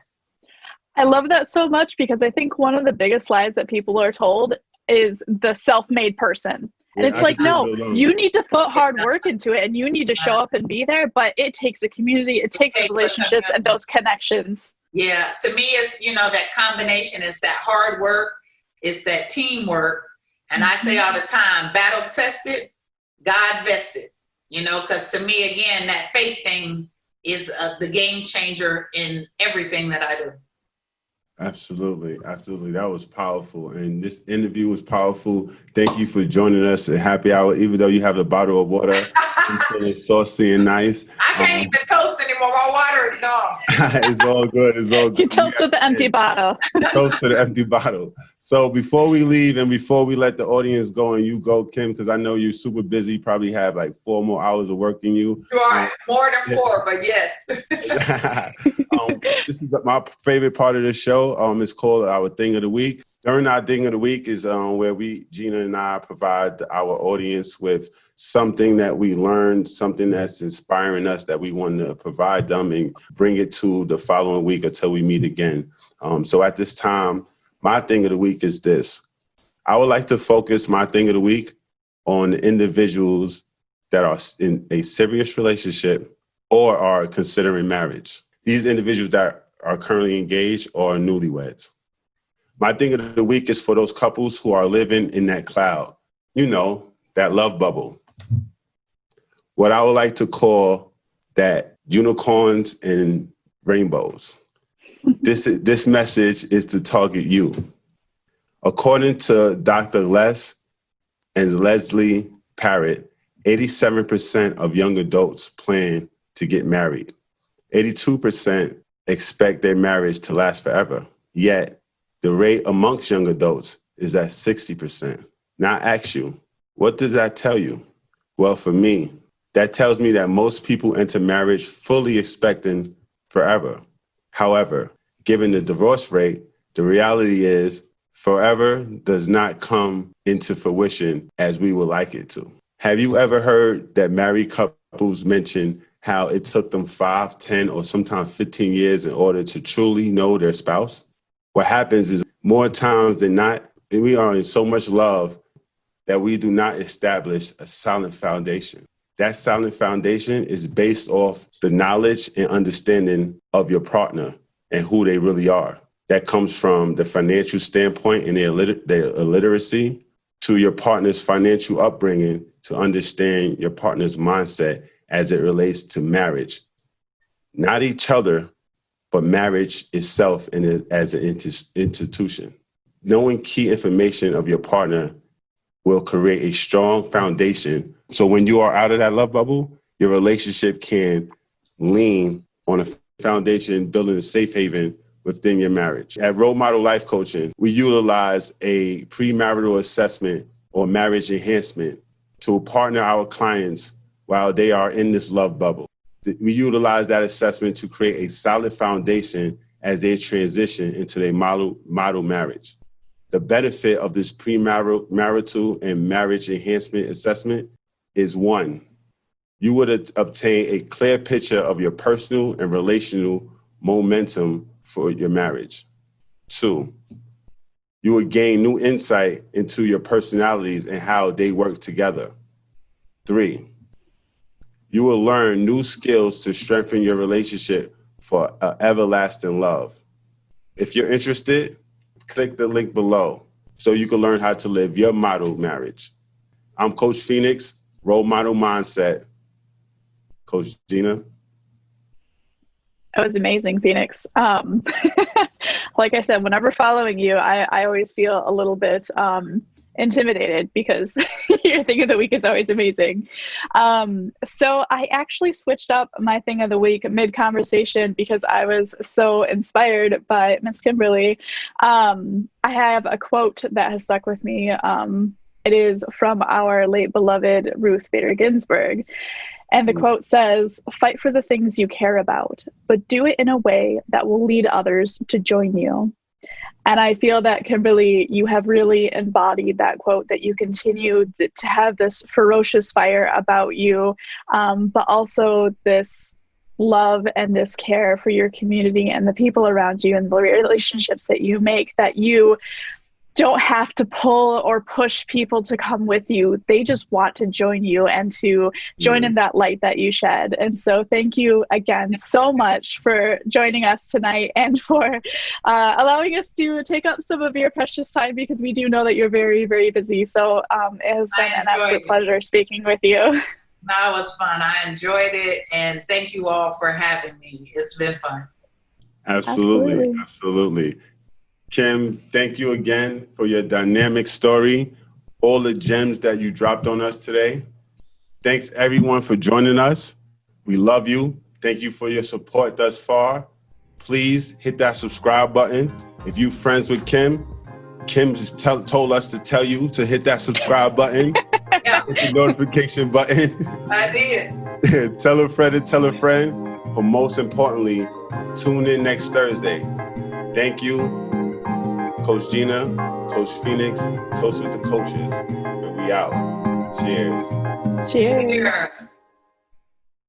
Speaker 2: I love that so much because I think one of the biggest lies that people are told is the self-made person. And it's like, no, you need to put hard work into it and you need to show up and be there, but it takes a community, it takes relationships and those connections.
Speaker 3: Yeah, to me, it's, that combination is that hard work, it's that teamwork. And I say all the time, battle tested, God vested, because to me, again, that faith thing is the game changer in everything that I do.
Speaker 1: Absolutely. Absolutely. That was powerful. And this interview was powerful. Thank you for joining us at Happy Hour, even though you have a bottle of water. I'm feeling saucy and nice.
Speaker 3: I can't even toast anymore. My water is gone.
Speaker 1: It's all good. It's all good.
Speaker 2: You toast with the empty bottle.
Speaker 1: Toast to the empty bottle. So before we leave and before we let the audience go and you go, Kim, because I know you're super busy, you probably have like 4 more hours of work in you.
Speaker 3: You are more than 4, but yes.
Speaker 1: This is my favorite part of the show. It's called our Thing of the Week. During our Thing of the Week is where Gina and I provide our audience with something that we learned, something that's inspiring us that we want to provide them and bring it to the following week until we meet again. So at this time, my Thing of the Week is this. I would like to focus my Thing of the Week on individuals that are in a serious relationship or are considering marriage. These individuals that are currently engaged or newlyweds. My Thing of the Week is for those couples who are living in that cloud, that love bubble. What I would like to call that unicorns and rainbows. This message is to target you. According to Dr. Les and Leslie Parrott, 87% of young adults plan to get married. 82% expect their marriage to last forever. Yet, the rate amongst young adults is at 60%. Now I ask you, what does that tell you? Well, for me, that tells me that most people enter marriage fully expecting forever. However, given the divorce rate, the reality is forever does not come into fruition as we would like it to. Have you ever heard that married couples mention how it took them 5, 10, or sometimes 15 years in order to truly know their spouse? What happens is more times than not, we are in so much love that we do not establish a solid foundation. That solid foundation is based off the knowledge and understanding of your partner and who they really are. That comes from the financial standpoint and their illiteracy to your partner's financial upbringing to understand your partner's mindset as it relates to marriage. Not each other, but marriage itself and as an institution. Knowing key information of your partner will create a strong foundation. So when you are out of that love bubble, your relationship can lean on a foundation, building a safe haven within your marriage. At Role Model Life Coaching, we utilize a premarital assessment or marriage enhancement to partner our clients while they are in this love bubble. We utilize that assessment to create a solid foundation as they transition into their model marriage. The benefit of this premarital and marriage enhancement assessment is 1, you would obtain a clear picture of your personal and relational momentum for your marriage. 2, you would gain new insight into your personalities and how they work together. 3, you will learn new skills to strengthen your relationship for everlasting love. If you're interested, click the link below so you can learn how to live your model marriage. I'm Coach Phoenix, Role Model Mindset. Coach Gina.
Speaker 2: That was amazing, Phoenix. Like I said, whenever following you, I always feel a little bit intimidated because your thing of the week is always amazing. So I actually switched up my thing of the week mid-conversation because I was so inspired by Miss Kimberly. I have a quote that has stuck with me. It is from our late beloved Ruth Bader Ginsburg. And the quote says, "Fight for the things you care about, but do it in a way that will lead others to join you." And I feel that, Kimberly, you have really embodied that quote, that you continue to have this ferocious fire about you, but also this love and this care for your community and the people around you and the relationships that you make, that you don't have to pull or push people to come with you. They just want to join you and to join in that light that you shed. And so thank you again so much for joining us tonight and for allowing us to take up some of your precious time, because we do know that you're very, very busy. So it has been an absolute pleasure speaking with you.
Speaker 3: No, it was fun. I enjoyed it. And thank you all for having me. It's been fun.
Speaker 1: Absolutely. Kim, thank you again for your dynamic story, all the gems that you dropped on us today. Thanks everyone for joining us. We love you. Thank you for your support thus far. Please hit that subscribe button. If you're friends with Kim, Kim just told us to tell you to hit that subscribe button.
Speaker 3: Yeah.
Speaker 1: Hit the notification button.
Speaker 3: I did.
Speaker 1: Tell a friend to tell a friend. But most importantly, tune in next Thursday. Thank you. Coach Gina, Coach Phoenix, Toast with the Coaches, and we out. Cheers.
Speaker 2: Cheers.